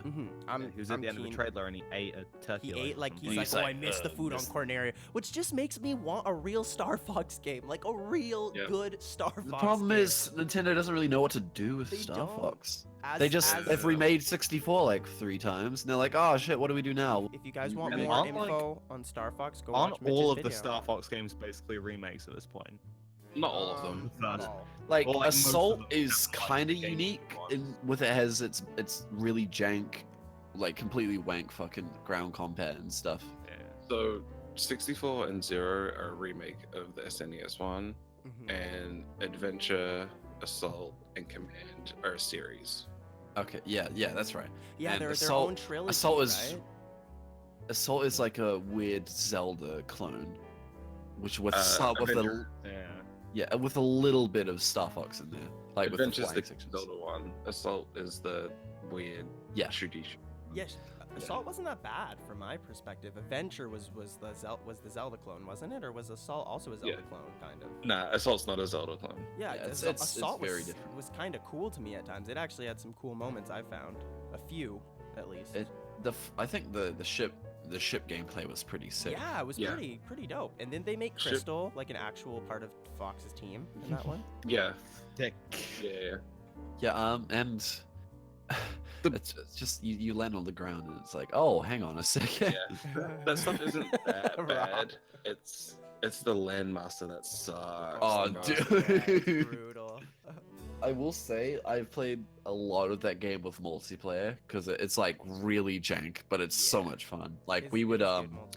I'm. he was at the end of the keen. trailer and he ate a turkey. He leg ate or like something. he's He's like, oh, I like, missed the food on this- Corneria, which just makes me want a real Star Fox game, like a real Yeah. good Star Fox. The problem game. is Nintendo doesn't really know what to do with They Star don't. Fox. As- They've as- remade 64 like 3 times, and they're like, oh shit, what do we do now? If you guys want And more aren't, like- info on Star Fox, go Aren't watch Mitch's all of the video. Star Fox games basically remakes at this point? Not all of them. Not First. all. Like, Well, like, most of Assault them is have, like, kind of game unique ones. in with it has it's really jank, like completely wank fucking ground combat and stuff. Yeah. So 64 and 0 are a remake of the SNES one, Mhm. and Adventure, Assault, and Command are a series. Okay, yeah, that's right. Yeah, and they're their Assault- own trilogy, Assault is right? Assault is like a weird Zelda clone, which with Avenger- with a little bit of Star Fox in there, like with the Adventure's flying the sections. Zelda one. Assault is the weird Yeah. shooty. Yes, Assault wasn't that bad from my perspective. Adventure was the Zelda clone, wasn't it? Or was Assault also a Zelda Yeah. clone, kind of? Nah, Assault's not a Zelda clone. Yeah, Yeah, Assault it's very was, different. was kind of cool to me at times. It actually had some cool moments. I found a few, at least. I think the ship gameplay was pretty sick. Yeah, it was Yeah. pretty dope. And then they make Ship- Crystal like an actual part of Fox's team in that one. Yeah, Dick. yeah. And it's just you land on the ground and it's like, oh, hang on a second. Yeah. That stuff isn't that Rob. bad. It's the Landmaster that sucks. Oh, the most. dude. Yeah, it's brutal. I will say I've played a lot of that game with multiplayer because it's like really jank, but it's so Yeah. much fun. Like It's- we would it's good multiplayer.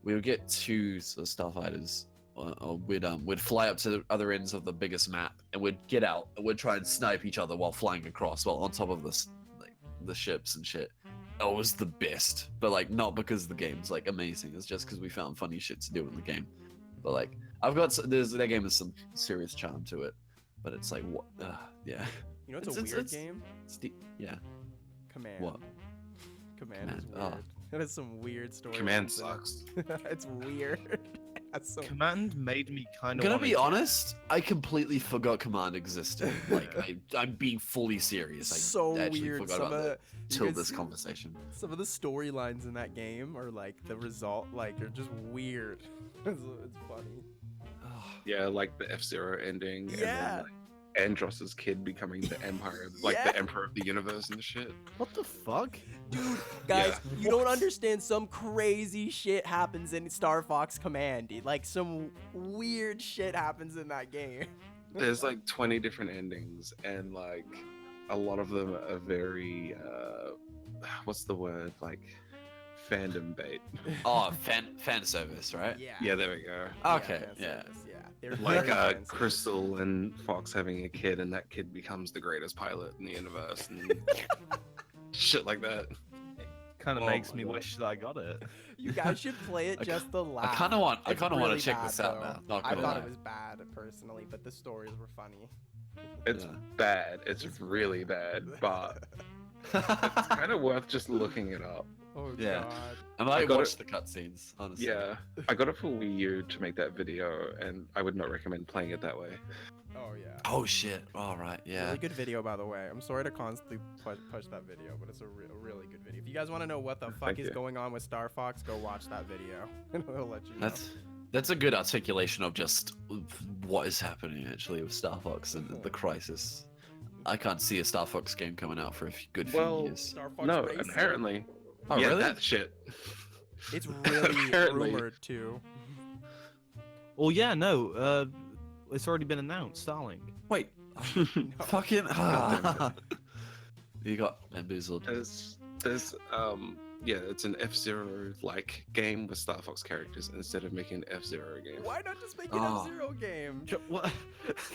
we would get 2 starfighters. We'd fly up to the other ends of the biggest map and we'd get out and we'd try and snipe each other while flying across, while on top of this like the ships and shit. It was the best, but like not because the game's like amazing. It's just because we found funny shit to do in the game. But like that game has some serious charm to it, but it's like what? Yeah. You know, it's a weird game. Yeah. Command. What? Command is Command, weird. It has some weird stories. Command sucks. It's weird. That's so. Command made me kind of. I'm gonna be honest. I completely forgot Command existed. Like I'm being fully serious. I So actually weird. forgot Some about of that you till guys this see- conversation. Some of the storylines in that game are like the result, like they're just weird. It's funny. Yeah, like the F-Zero ending. Yeah. And then, like, Andross's kid becoming the empire, like Yeah. the emperor of the universe and shit. What the fuck? Dude, guys, you don't understand. Some crazy shit happens in Star Fox Command, dude. Like some weird shit happens in that game. There's like 20 different endings, and like a lot of them are very, what's the word? Like fandom bait. Oh, fan service, right? Yeah. Yeah, there we go. Okay, fan yeah. service, yeah. They're Like very fan service. Crystal and Fox having a kid, and that kid becomes the greatest pilot in the universe, and shit like that. Kind of Oh makes my me God. wish that I got it. You guys should play it I just the laugh. I kind of want It's to really check bad, this out though. now. Not I gonna thought lie. it was bad personally, but the stories were funny. It's Yeah. bad. It's really bad, but it's kind of worth just looking it up. Oh Yeah. god. I might got watch it. the cutscenes. Honestly. Yeah, I got it for Wii U to make that video, and I would not recommend playing it that way. Oh yeah. Oh shit. All right. Yeah. Really good video, by the way. I'm sorry to constantly push that video, but it's a really good video. If you guys want to know what the fuck Thank is you. going on with Star Fox, go watch that video, and it'll let you know. That's a good articulation of just what is happening actually with Star Fox and the crisis. I can't see a Star Fox game coming out for a good few Well, years. Star Fox No, Racing. apparently. Oh, Yeah, really? that shit. It's really Apparently. rumored too. Well, yeah, no. It's already been announced. Starlink. Wait. No. Fucking. You got bamboozled. Yeah, it's an F-Zero like game with Star Fox characters instead of making an F-Zero game. Why not just make an Oh. F-Zero game? What?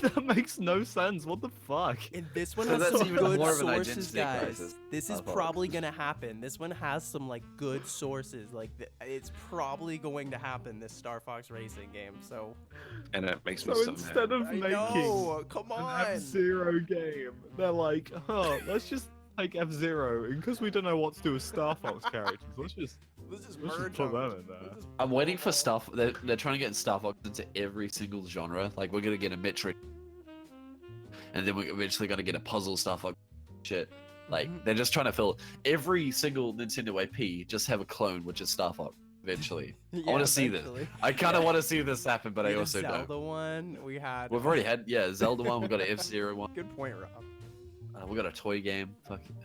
That makes no sense. What the fuck? And this one So has that's some even good more of an sources, identity guys. crisis. This is Star Fox. probably gonna happen. This one has some like good sources. Like it's probably going to happen. This Star Fox Racing game. So And it makes me So so instead mad. of I making know. Come an on. F-Zero game, they're like, oh, let's just take F-Zero, and because we don't know what to do with Star Fox characters, let's just Let's just Let's just merge put them. them in there. Let's just I'm waiting put for them all- stuff. They're trying to get Star Fox into every single genre. Like we're gonna get a Metroid, and then we're eventually gonna get a puzzle Star Fox shit. Like Mhm. they're just trying to fill every single Nintendo IP. Just have a clone, which is Star Fox. Eventually, Yeah, wanna see this. eventually. I kind of Yeah. want to see this happen, but We I had a also don't. Zelda one. We had. We've already had Zelda one. We got an F-Zero one. Good point, Rob. We got a toy game. Fucking.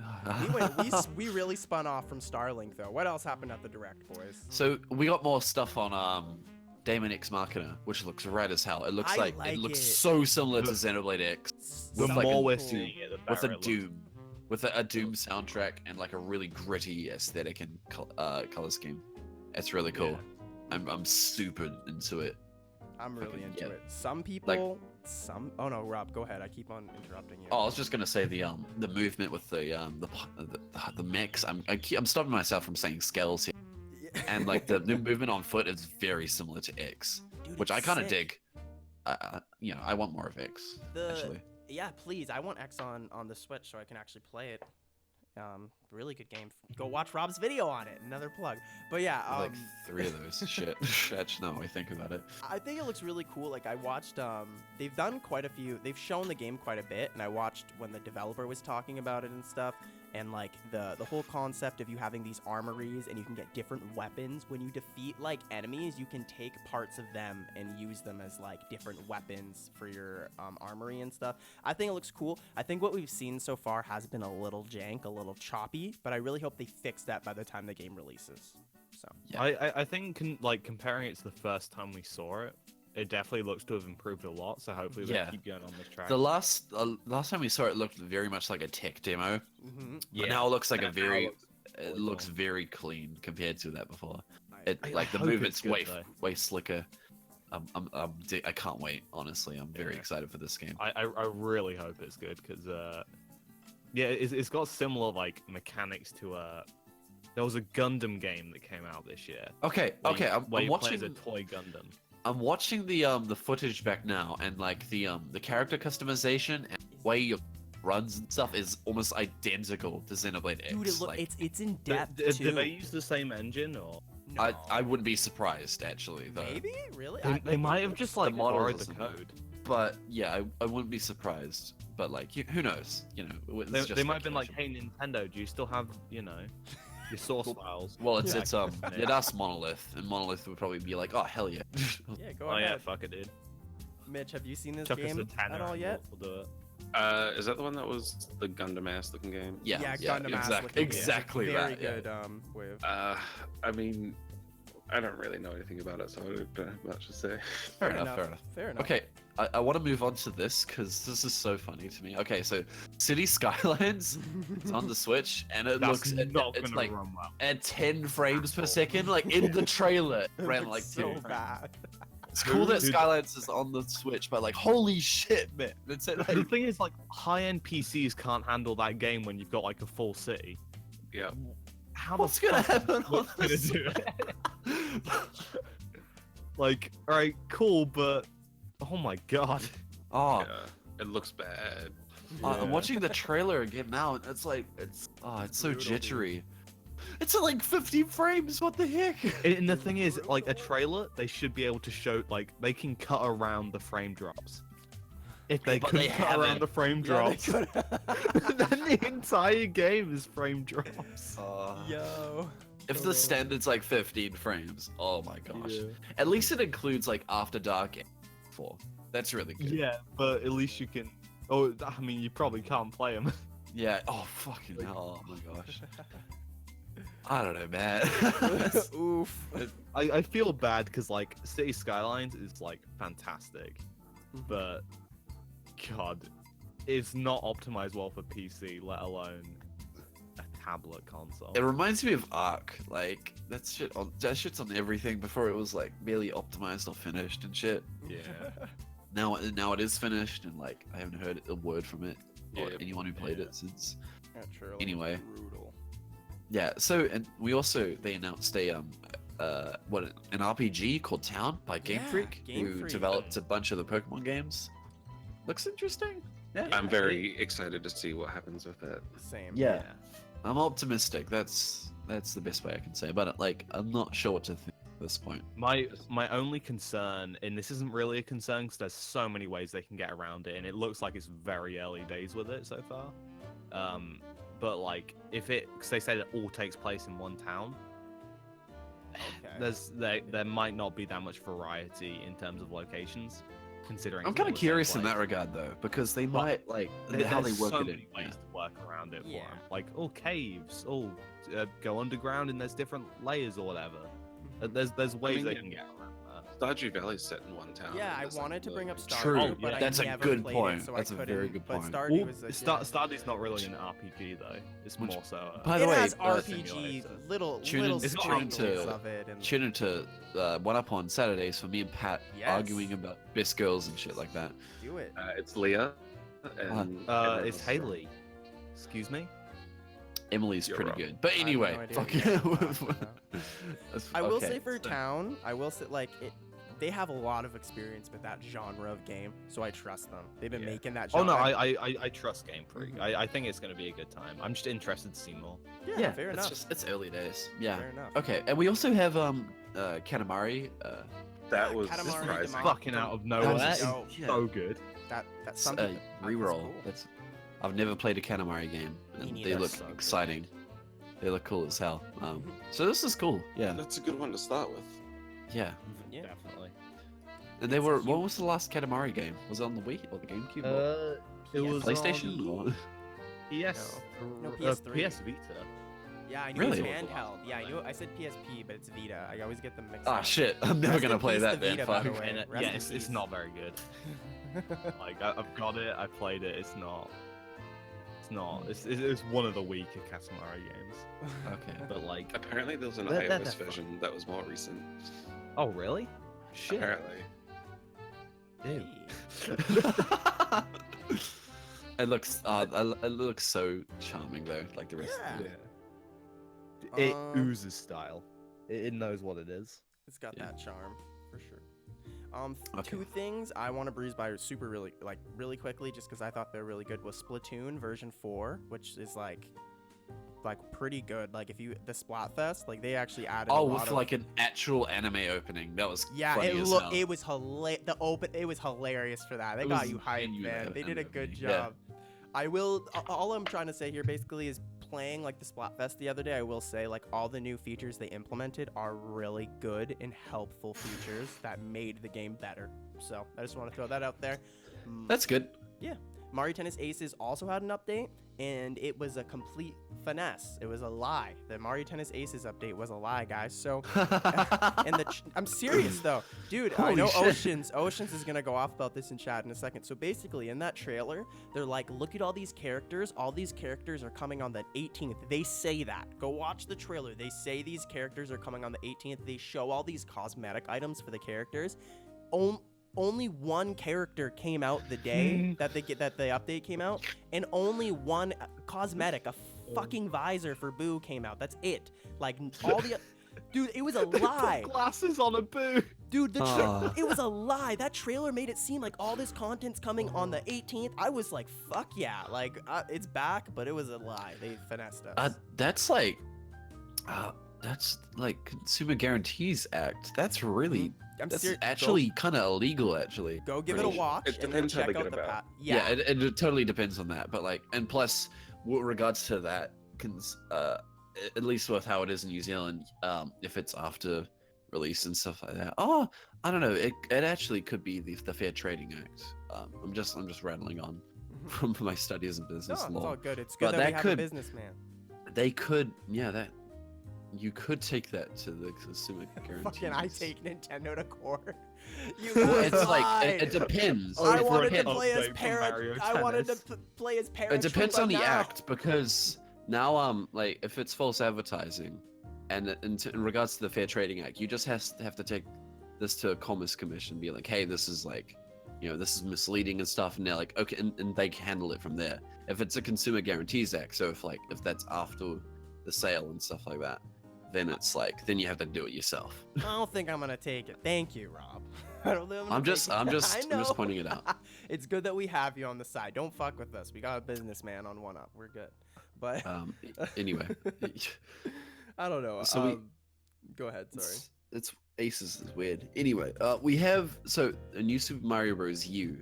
We really spun off from Starlink though. What else happened at the Direct, boys? So we got more stuff on Daemon X Machina, which looks rad as hell. It looks I like like it looks it. so similar to Xenoblade X. the With, like, more a- we're cool. seeing it, the With better a it looks. Doom, with a Doom soundtrack and like a really gritty aesthetic and color scheme. It's really cool. I'm super into it. I'm really Fucking- into yeah. it. Some people, Oh no, Rob, go ahead. I keep on interrupting you. Oh, I was just gonna say the movement with the mechs. I'm stopping myself from saying scales here. And like the movement on foot is very similar to X, Dude, which I it's kind of sick. dig. I want more of X actually. Yeah, please. I want X on the Switch so I can actually play it. Really good game. Go watch Rob's video on it. Another plug. But yeah, Like 3 of those. Shit. Actually, now I think about it. I think it looks really cool. Like I watched, they've done quite a few. They've shown the game quite a bit, and I watched when the developer was talking about it and stuff. And like the whole concept of you having these armories and you can get different weapons when you defeat like enemies. You can take parts of them and use them as like different weapons for your armory and stuff. I think it looks cool. I think what we've seen so far has been a little jank, a little choppy, but I really hope they fix that by the time the game releases. So Yeah. I think comparing it to the first time we saw it, it definitely looks to have improved a lot. So hopefully they Yeah. keep going on this track. The last time we saw it looked very much like a tech demo. But now it looks like a And now very. it It looks very clean compared to that before. I- I Like the hope movement's it's good, way though. way slicker. I can't wait. Honestly, I'm very Yeah. excited for this game. I really hope it's good because Yeah, it's got similar like mechanics to there was a Gundam game that came out this year. Okay, okay, I'm where you play watching as a toy Gundam. I'm watching the footage back now, and like the character customization and the way your runs and stuff is almost identical to Xenoblade X. Dude, like, it's in depth Did too. they use the same engine or? No. I wouldn't be surprised actually though. Maybe really. They might have just like models borrowed or the something. code. But yeah, I wouldn't be surprised. But like, who knows? You know, it's They, just they might have been like, speculation. "Hey Nintendo, do you still have your source files?" Well, it's Yeah. it asked Monolith, and Monolith would probably be like, oh hell yeah. Yeah, go Oh ahead. yeah, fuck it, dude. Mitch, have you seen this Chuck us game a tenner at all and yet? We'll do it. Is that the one that was the Gundam ass looking game? Yeah, Gundam ass exactly, looking game. exactly Very that. yeah. good wave. I mean, I don't really know anything about it, so I don't have much to say. Fair enough. Fair enough. Fair enough. Okay, I want to move on to this because this is so funny to me. Okay, so City Skylines is on the Switch, and it That's looks not it's gonna like run well. at 10 frames per second. Like in the trailer, it It ran looks like so 2. bad. It's cool that Dude. Skylines is on the Switch, but like holy shit, man! It's The like, thing is, like, high-end PCs can't handle that game when you've got like a full city. Yeah. How what's the gonna fuck happen on what's gonna the do it? Like, alright, cool, but oh my god. Oh, Yeah. It looks bad. I'm watching the trailer again now, and it's like it's so Brutal, dude. jittery. It's at like 50 frames. What the heck? And the thing is, like, a trailer, they should be able to show, like, they can cut around the frame drops. If they But couldn't they cut around haven't. the frame Yeah, they drops, could- then the entire game is frame drops. Yo. If the standard's like 15 frames, oh my gosh. Yeah. At least it includes like After Dark and 4. That's really good. Yeah, but at least you can. Oh, I mean, you probably can't play them. Yeah. Oh fucking hell. Oh my gosh. I don't know, man. Oof. I feel bad because like City Skylines is like fantastic, but God, it's not optimized well for PC, let alone a tablet console. It reminds me of Ark. Like that shit's on everything before it was like barely optimized or finished and shit. Yeah. Now it is finished, and like I haven't heard a word from it or Yeah. anyone who played Yeah. it since. That trailer was Anyway. brutal. Yeah. So and they announced a an RPG called Town by Game Yeah, Freak, Game who Freak. developed a bunch of the Pokemon games. Looks interesting. Yeah. I'm very excited to see what happens with it. Same. Yeah. I'm optimistic. That's the best way I can say. But like, I'm not sure what to think at this point. My only concern, and this isn't really a concern because there's so many ways they can get around it, and it looks like it's very early days with it so far. But like, because they said it all takes place in one town, Okay. there might not be that much variety in terms of locations, considering. I'm it's all kind of the same curious in place. that regard though, because they But might like There- how they there's work so it many in. ways to work around it for Yeah. 'em. Like, caves, go underground, and there's different layers or whatever. There's ways mean, they yeah. can get around that. Stardew Valley's set in one town. Yeah, I That's wanted like to bring up really- Stardew, True, but yeah. I That's a never good played point. It, so That's I a couldn't, very good but point. Stardew Well, was a, Stardew's not really an RPG though. It's Which- more so. By the it way, has uh, RPG simulator. little Tune in- tune sprinkles into- of it, and Tune into One Up on Saturdays for me and Pat Yes. arguing about best girls and shit like that. do it. It's Leah. And everyone It's else. Haley. Excuse me. Emily's You're pretty wrong. good, but I have anyway, no idea fuck what you're talking about. That's- I will okay, say for so- Town, I will say like they have a lot of experience with that genre of game, so I trust them. They've been Yeah. making that. Oh genre. no, I trust Game Freak. Mhm. I think it's gonna be a good time. I'm just interested to see more. yeah, fair enough. it's early days. Yeah. Fair enough. Okay, and we also have Katamari. That Yeah, was Katamari surprising. Damacy. Fucking out of That nowhere. was That is so- so good. That's It's something. a that's reroll. cool. That's I've never played a Katamari game, Me and they neither. look So good. exciting. They look cool as hell. Mhm. So this is cool. Yeah, That's a good one to start with. yeah. Yeah. Definitely. And they It's were. huge. What was the last Katamari game? Was it on the Wii or the GameCube? or It was PlayStation? on Or... PS. No, PS3. PS Vita. Yeah, I knew Really? it was handheld. Yeah, I said PSP, but it's Vita. I always get them mixed Ah up. shit! I'm never Rest gonna in play peace that to then. Vita, by the Fuck. way. And Rest yeah, in it's peace. not very good. Like I've got it. I played it. It's not. It's not. It's one of the weaker Katamari games. Okay. But like, Apparently, there was an They're iOS fun. version that was more recent. oh really? Shit. Apparently. Ew. Hey. It looks so charming though, like the rest. Yeah. Of it. It Um, oozes style. It knows what it is. It's got Yeah. that charm for sure. Okay. Two things I want to breeze by really quickly, just because I thought they were really good. Was Splatoon version 4, which is like pretty good. Like if you the Splatfest, like they actually added. Oh, a with lot of, like an actual anime opening. That was yeah, funny as hell. it was it was hilarious for that. They It got was you hyped, genuine man. They did a anime, good yeah. job. All I'm trying to say here basically is playing like the Splatfest the other day, I will say like all the new features they implemented are really good and helpful features that made the game better. So I just want to throw that out there. That's good. Mario Tennis Aces also had an update, and it was a complete finesse. It was a lie. The Mario Tennis Aces update was a lie, guys. So, and I'm serious though, dude. I Holy know shit. Oceans is gonna go off about this in chat in a second. So basically, in that trailer, they're like, look at all these characters. All these characters are coming on the 18th. They say that. Go watch the trailer. They say these characters are coming on the 18th. They show all these cosmetic items for the characters. Only one character came out the day that the update came out, and only one cosmetic, a fucking visor for Boo came out. That's it. Like all the dude, it was a lie. Put glasses on a Boo. Dude, it was a lie. That trailer made it seem like all this content's coming on the 18th. I was like, fuck yeah, like it's back, but it was a lie. They finessed us. That's like Consumer Guarantees Act. That's really I'm that's serious. actually kind of illegal. Actually, Go give it a pretty- watch. It and depends how check they out get the about. Yeah. it totally depends on that. But like, and plus, with regards to that, at least with how it is in New Zealand, if it's after release and stuff like that, oh, I don't know. It actually could be the Fair Trading Act. I'm just rattling on from my studies in No, business it's law. all good. It's good But that we that have a could- businessman. They could, that you could take that to the Consumer Guarantees. Fucking I take Nintendo to court. You Well, guys it's like lied. it depends. I for wanted to an play as update from Mario I wanted to Tennis. play as It depends Paratrooper on the now. act, because now like if it's false advertising, and in regards to the Fair Trading Act, you just have to take this to a Commerce Commission, be like, hey, this is like, this is misleading and stuff, and they're like, okay, and they can handle it from there. If it's a Consumer Guarantees Act, so if that's after the sale and stuff like that, then it's like, then you have to do it yourself. I don't think I'm gonna take it. Thank you, Rob. I don't think I'm gonna I'm just take it. I'm I just know. pointing it out. It's good that we have you on the side. Don't fuck with us. We got a businessman on one up. We're good. But Anyway, I don't know. So go ahead. Sorry. it's Aces is weird. Anyway, we have a new Super Mario Bros. U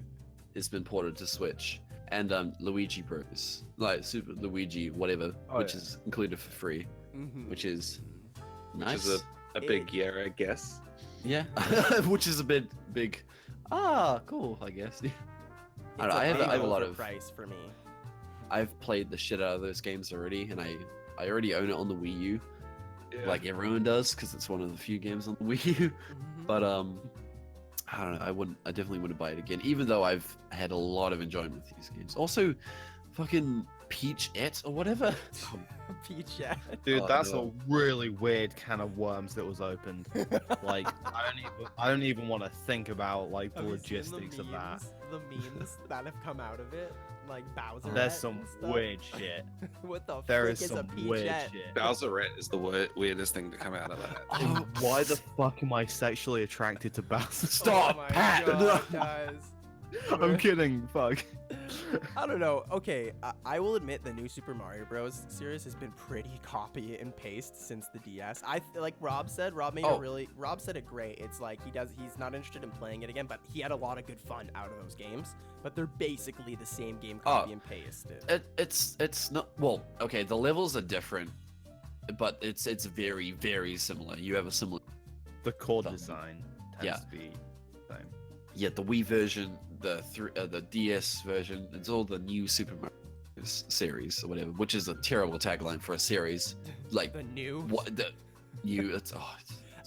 has been ported to Switch, and Luigi Bros. Like Super Luigi whatever, Oh, which yeah. is included for free, Mhm. which is Which nice. is a big year, I guess. Yeah, which is a bit big. Cool, I guess. I don't know, It's I have a big lot of. price for me. I've played the shit out of those games already, and I already own it on the Wii U, Yeah. like everyone does, because it's one of the few games on the Wii U. But I don't know. I definitely wouldn't buy it again, even though I've had a lot of enjoyment with these games. Also, fucking Peach-ette or whatever. Peach, yeah. Dude, Oh, that's no. a really weird can of worms that was opened. Like, I don't even want to think about like the Have you seen logistics of that. The memes that have come out of it, like Bowser. There's some weird shit. What the There frick is is a some Peach weird jet? shit. Bowserette is the weirdest thing to come out of that. And why the fuck am I sexually attracted to Bowser? Stop, Oh my Pat! God, guys. I'm kidding. Fuck. I don't know. Okay, I will admit the new Super Mario Bros. Series has been pretty copy and paste since the DS. Like Rob said. Rob said it great. It's like he's not interested in playing it again, but he had a lot of good fun out of those games. But they're basically the same game, copy and pasted. It's not well. Okay, the levels are different, but it's very very similar. You have a similar. The core Done. design tends Yeah. to be the same. Yeah, the Wii version, the DS version, it's all the new Super Mario series or whatever, which is a terrible tagline for a series. Like The new. what the new?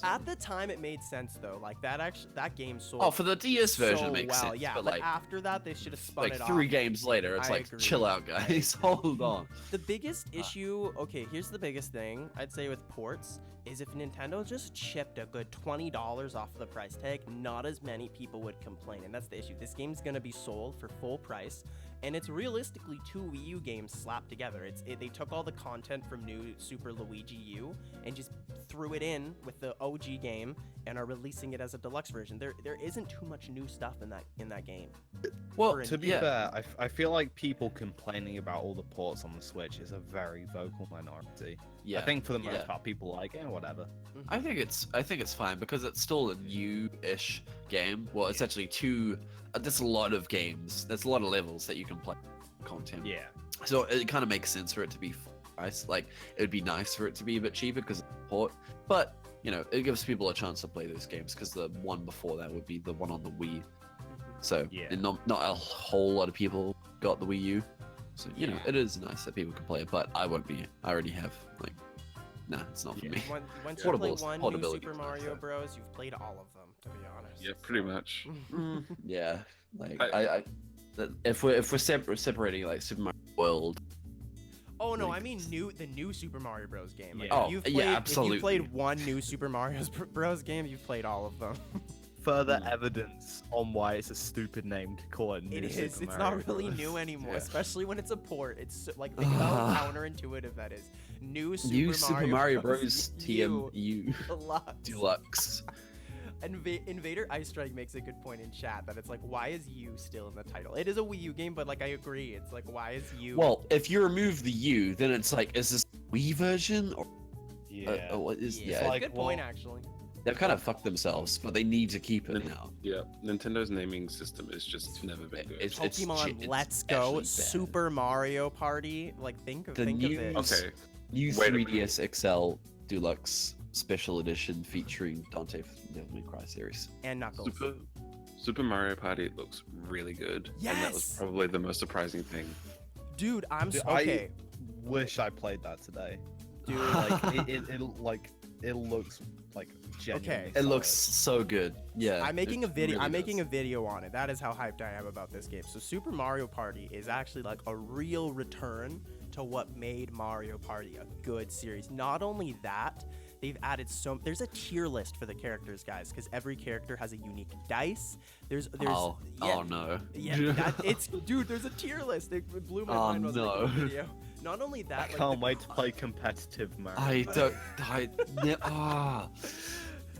At the time, it made sense though. Like that game sold. For the DS version, so it makes well, sense. yeah. but But like after that, they should have spun like it 3 off. games later, it's I like agree. chill out, guys. Hold on. The biggest issue, okay, here's the biggest thing I'd say with ports is if Nintendo just chipped a good $20 off the price tag, not as many people would complain. And that's the issue. This game's gonna be sold for full price, and it's realistically 2 Wii U games slapped together. They took all the content from New Super Luigi U and just threw it in with the OG game and are releasing it as a deluxe version. There isn't too much new stuff in that game. Well, To be fair, I feel like people complaining about all the ports on the Switch is a very vocal minority. yeah. I think for the most yeah. part, people like it, whatever. I think it's fine because it's still a new-ish game. Well, it's actually there's a lot of games. There's a lot of levels that you can play content. Yeah. So it kind of makes sense for it to be nice. Like it would be nice for it to be a bit cheaper because of the port. But you know, it gives people a chance to play those games because the one before that would be the one on the Wii. So Yeah. and not a whole lot of people got the Wii U. So you know, Yeah. it is nice that people can play it. But I won't be. I already have like. Nah, it's not for Yeah. me. Once you play Portables- one new portability Super is nice, Mario though. Bros, you've played all of them, to be honest. Yeah, pretty much. Yeah, like I- if we're separating like Super Mario World. Oh no, Like- I mean the new Super Mario Bros. Game. Like, Yeah. Oh, if you've yeah, played, If absolutely. you played one new Super Mario Bros. Game, you've played all of them. Further Mm. evidence on why it's a stupid name to call it New It is. Super It's Mario not really Bros. new anymore, Yeah. especially when it's a port. It's like think how counterintuitive that is. New Super Mario Bros. U TMU Deluxe. Deluxe. Invader Ice Strike makes a good point in chat that it's like, why is U still in the title? It is a Wii U game, but like I agree, it's like, why is U? Well, if you remove the U, then it's like, is this Wii version or Yeah. what is? yeah, Yeah, it's a like, good point well- actually. they've kind of fucked themselves, but they need to keep it now. Yeah, Nintendo's naming system is just never been good. It's Pokemon it's Let's actually Go bad. Super Mario Party. Like think of The it. new- Okay, New Wait a 3DS XL Deluxe Special Edition featuring Dante from the Devil May Cry series. And Knuckles. Super Mario Party looks really good. And that was Yes! probably the most surprising thing. Dude, Dude, okay. Wish I played that today. Dude, Like it looks like genuinely. It looks solid. so good. Yeah. I'm making a it video. really I'm making does. a video on it. That is how hyped I am about this game. So Super Mario Party is actually like a real return to what made Mario Party a good series. Not only that, they've added there's a tier list for the characters, guys, because every character has a unique dice. There's Oh, yeah, oh no. yeah, dude, there's a tier list. It blew my Oh, mind when I was making no. the video. Not only that, I like, can't the wait to play competitive Mario. I don't. Ah.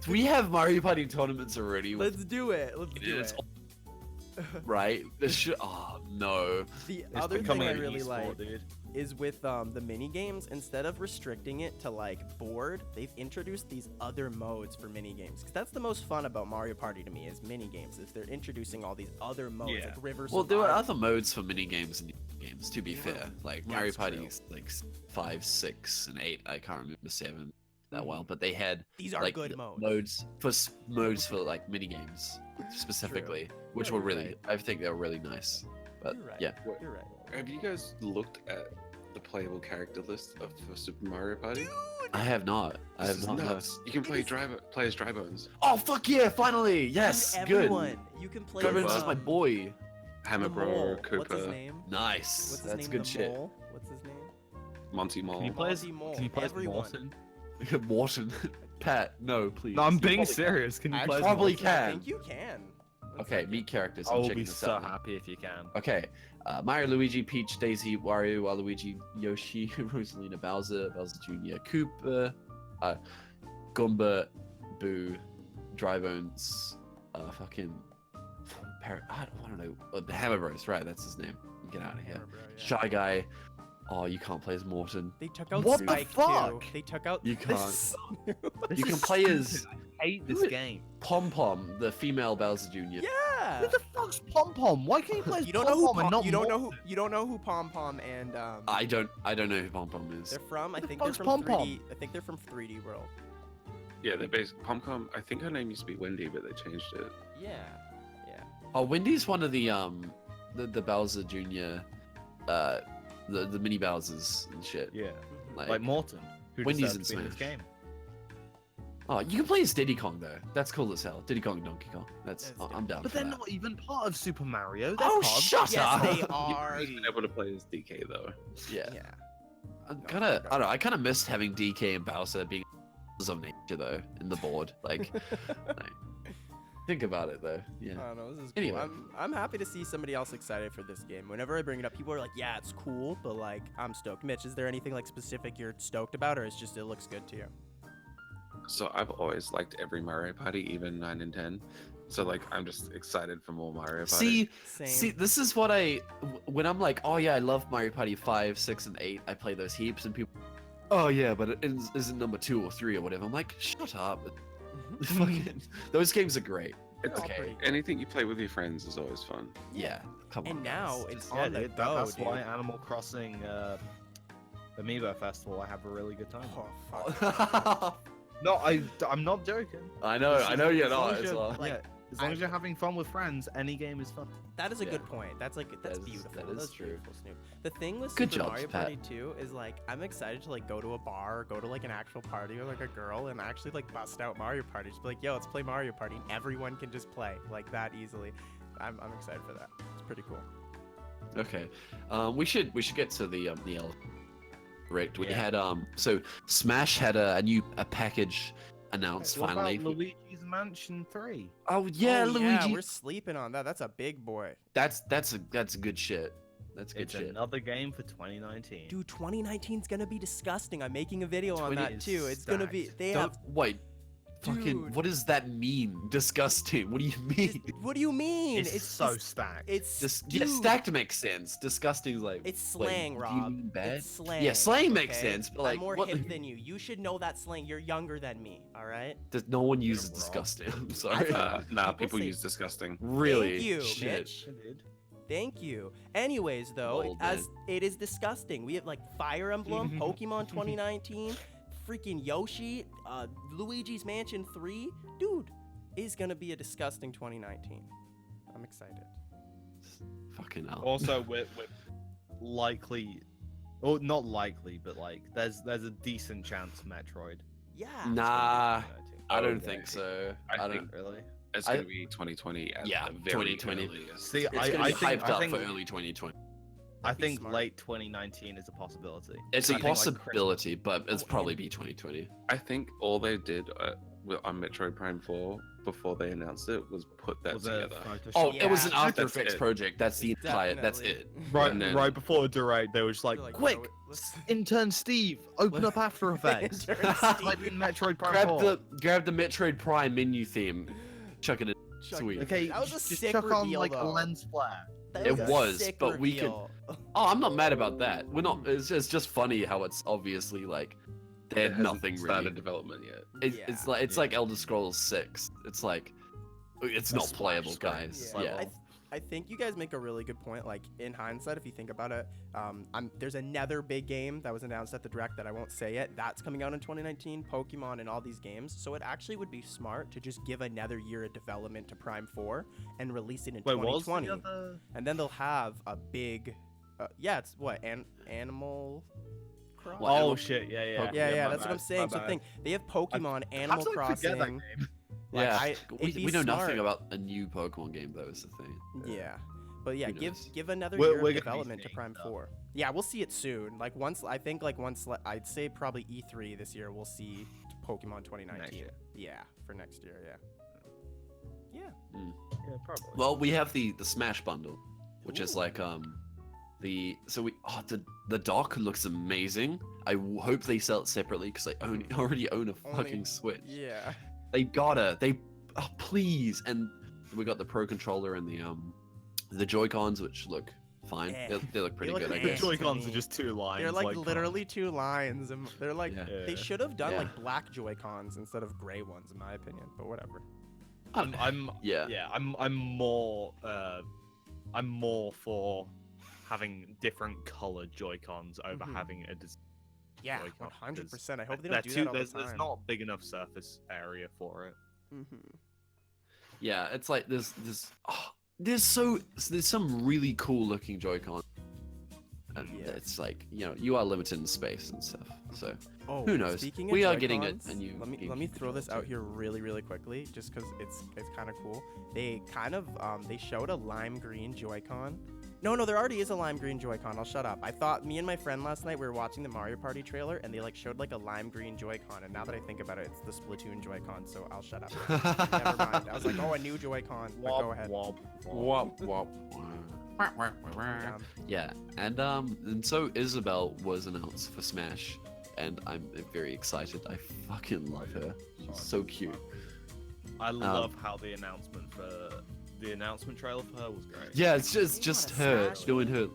We have Mario Party tournaments already. Let's do it. Let's do It's it. right? Oh no. The It's other thing becoming I an really e-sport, like dude. is with the mini games, instead of restricting it to like board, they've introduced these other modes for mini games. Because that's the most fun about Mario Party to me is mini games. Is they're introducing all these other modes Yeah. like River Well, there were Survival. other modes for mini games and games. To be fair, like Yeah, Mario that's Party, true. like 5, 6, and 8. I can't remember 7 that Mhm. well, but they had These are like good the modes. modes for like mini games specifically, which Yeah, were you're really. right. I think they were really nice. But You're right. yeah. You're right. Have you guys looked at the playable character list for Super Mario Party? I have not. I This have is not. nuts. You can It play is- play as Drybones, Oh fuck yeah! Finally, yes, And good. everyone, you can play Drybones as, is my boy. Hammer the Bro, mole. What's his Koopa, name? Nice. What's his That's name? good the shit. Mole? What's his name? Monty Can you Mole. play as Monty Mole. Can you play as Everyone. Morton? Morton. Pat, no, please. No, I'm You being probably serious. Can you I play as probably Morton? I can. think you can. Let's Okay, check meet it. characters. I I'm will checking be this so out now. happy if you can. Okay, Mario, Luigi, Peach, Daisy, Wario, Waluigi, Yoshi, Rosalina, Bowser, Bowser Jr., Koopa, Goomba, Boo, Drybones, fucking, I don't know, the Hammer Bros, right? That's his name. Get out of here. Bro, yeah. Shy Guy. Oh, you can't play as Morton. They took out What the Spike fuck? too. They took out. You This can't. is so new. This You can is play stupid. as I hate this Who- game. Pom Pom, the female Bowser Jr. Yeah. Who the fuck's Pom Pom? Why can't you play as You don't know who Pom Pom and Pom, not you don't know Morton? who you don't know who Pom Pom and I don't know who Pom Pom is. they're from. I Who the think they're fuck's from Pom 3D. I think they're from 3D World. Yeah, they're based Pomcom. I think her name used to be Wendy, but they changed it. Yeah. Yeah. Oh, Wendy's one of the Bowser Jr. The mini Bowsers and shit. Yeah, Like, like Morton, who Wendy's deserved in to be in this Smash. game. oh, you can play as Diddy Kong though. That's cool as hell. Diddy Kong, Donkey Kong. That's I'm down But for they're that. not even part of Super Mario. They're Oh, part of- shut Yes, up! they You've are. always been able to play as DK though. Yeah. Yeah. I'm kind of. I don't know. I kind of missed having DK and Bowser being of nature though in the board. Like, Think about it though. Yeah. I don't know, this is cool. Anyway. I'm happy to see somebody else excited for this game. Whenever I bring it up, people are like, "Yeah, it's cool," but like, I'm stoked. Mitch, is there anything like specific you're stoked about, or it's just it looks good to you? So I've always liked every Mario Party, even 9 and 10. So like I'm just excited for more Mario Party. See, this is what when I'm like, oh yeah, I love Mario Party 5, 6, and 8. I play those heaps, and people, oh yeah, but it isn't number 2 or 3 or whatever. I'm like, shut up. Fucking, those games are great. It's Okay. Anything you play with your friends is always fun. Yeah, come on. And now guys. it's Yeah, on the dude, go, that's dude. why Animal Crossing Amiibo Festival, I have a really good time. Oh fuck. No, I'm not joking. I know you're As long not as as you're- well. yeah, as long as you're having fun with friends, any game is fun. That is a Yeah. good point. That's That is- beautiful. that is That's true. beautiful, Snoop. The thing with Good Super job, Mario Pat. Party 2 is like I'm excited to like go to a bar or go to like an actual party with like a girl and actually like bust out Mario Party. Just be like, yo, let's play Mario Party. And everyone can just play like that easily. I'm excited for that. It's pretty cool. Okay, we should get to the correct. We Yeah. had so Smash had a package announced What finally. about Luigi's Mansion 3? Oh yeah, Oh, Luigi. Yeah, we're sleeping on that. That's a big boy. That's good shit. That's good It's shit. another game for 2019. Dude, 2019 is gonna be disgusting. I'm making a video on 20 that is too. It's gonna be. stacked. They Don't have. wait. Fucking. Dude. What does that mean? Disgusting. What do you mean? What do you mean? It's so stacked. It's Yeah, dude, stacked makes sense. Disgusting is like. It's wait, slang, do you Rob. mean bad? It's slang. Yeah, slang makes okay? sense, but like, I'm more what? hip than you. You should know that slang. You're younger than me. All right. No one uses Rob. disgusting. I'm sorry. Nah, People people say- use disgusting. Really? Thank you, Shit. Mitch. Thank you. Anyways, though, Bold, as it is disgusting. We have like Fire Emblem, Pokemon 2019, freaking Yoshi, Luigi's Mansion 3. Dude, is gonna be a disgusting 2019. I'm excited. Fucking hell. Also, with likely, or not likely, but like there's a decent chance Metroid. Yeah. Nah, I don't Okay. think so. I I don't. think- Really? It's I- gonna be 2020 at Yeah, the very 2020. earliest. See, It's gonna be I hyped up think for early 2020. I That'd be think smart. late 2019 is a possibility. It's I a think, like, possibility, but it's Oh, probably and- be 2020. I think all they did on Metroid Prime 4 before they announced it was put that was a together. Photoshop. Oh, it was an Yeah. After That's Effects it. project. That's the entire. That's Definitely. it. Right, and then- right before the direct, they were just like, They're like, quick, bro, let's- intern Steve, open up After Effects. Intern Type Steve. in Metroid Prime Grab 4. the Metroid Prime menu theme. Chuck it in. Chuck Sweet. it. Okay, That was a just sick chuck on reveal, like though. a lens flare. That It a was, sick but we could- reveal. Oh, I'm not mad about that. We're not. It's just funny how it's obviously like they It had hasn't nothing started really. development yet. It's Yeah. like Elder Scrolls 6. It's like it's not Splash playable, screen. guys. Yeah. Yeah. I think you guys make a really good point. Like in hindsight, if you think about it, there's another big game that was announced at the direct that I won't say yet. That's coming out in 2019. Pokemon and all these games. So it actually would be smart to just give another year of development to Prime 4 and release it in Wait, what was 2020. the other? And then they'll have a big, it's what Animal Crossing. Well, Oh Animal- shit, yeah. Yeah, my that's what I'm bad, saying. my So bad. think they have Pokemon, How Animal did I forget that Crossing. game? Like, Yeah. it'd be we know smart. nothing about a new Pokemon game though. Is the thing. Yeah. But yeah, Who give knows? another We're year gonna of be development to seeing Prime stuff. 4. Yeah, we'll see it soon. Like once I'd say probably E3 this year we'll see Pokemon 2019. Next year. Yeah, for next year, yeah. Yeah. Yeah, probably. Well, we have the Smash bundle, which is Ooh. like the dock looks amazing. I hope they sell it separately because I already own a Only- fucking Switch. Yeah. Please. And we got the Pro controller and the Joy-Cons, which look fine. Eh. They look pretty look good. I eh. the guess. to Joy-Cons me. are just two lines. They're like come on. literally two lines and they're like Yeah. they Yeah. should have done Yeah. like black Joy-Cons instead of gray ones in my opinion, but whatever. I'm Yeah. I'm more for having different colored Joy-Cons over Mhm. having a Yeah, Joy-Con, 100%. I hope they they're don't do too- that all there's, the time. there's not a big enough surface area for it. Yeah, it's like there's some really cool looking Joy-Con. And Yeah. it's like, you are limited in space and stuff. So Oh, who knows? Speaking We of are getting Joy-Cons, a new Let me GameCube throw this controller out too. here really quickly, just because it's kind of cool. They kind of they showed a lime green Joy-Con. No, there already is a lime green Joy-Con. I'll shut up. I thought me and my friend last night we were watching the Mario Party trailer, and they like showed like a lime green Joy-Con. And now that I think about it, it's the Splatoon Joy-Con. So I'll shut up. Never mind. I was like, oh, a new Joy-Con. But go ahead. Wop, wop. Yeah, and so Isabelle was announced for Smash, and I'm very excited. I fucking love her. She's so cute. I love how the announcement trailer for her was great. Yeah, it's just her Smash doing her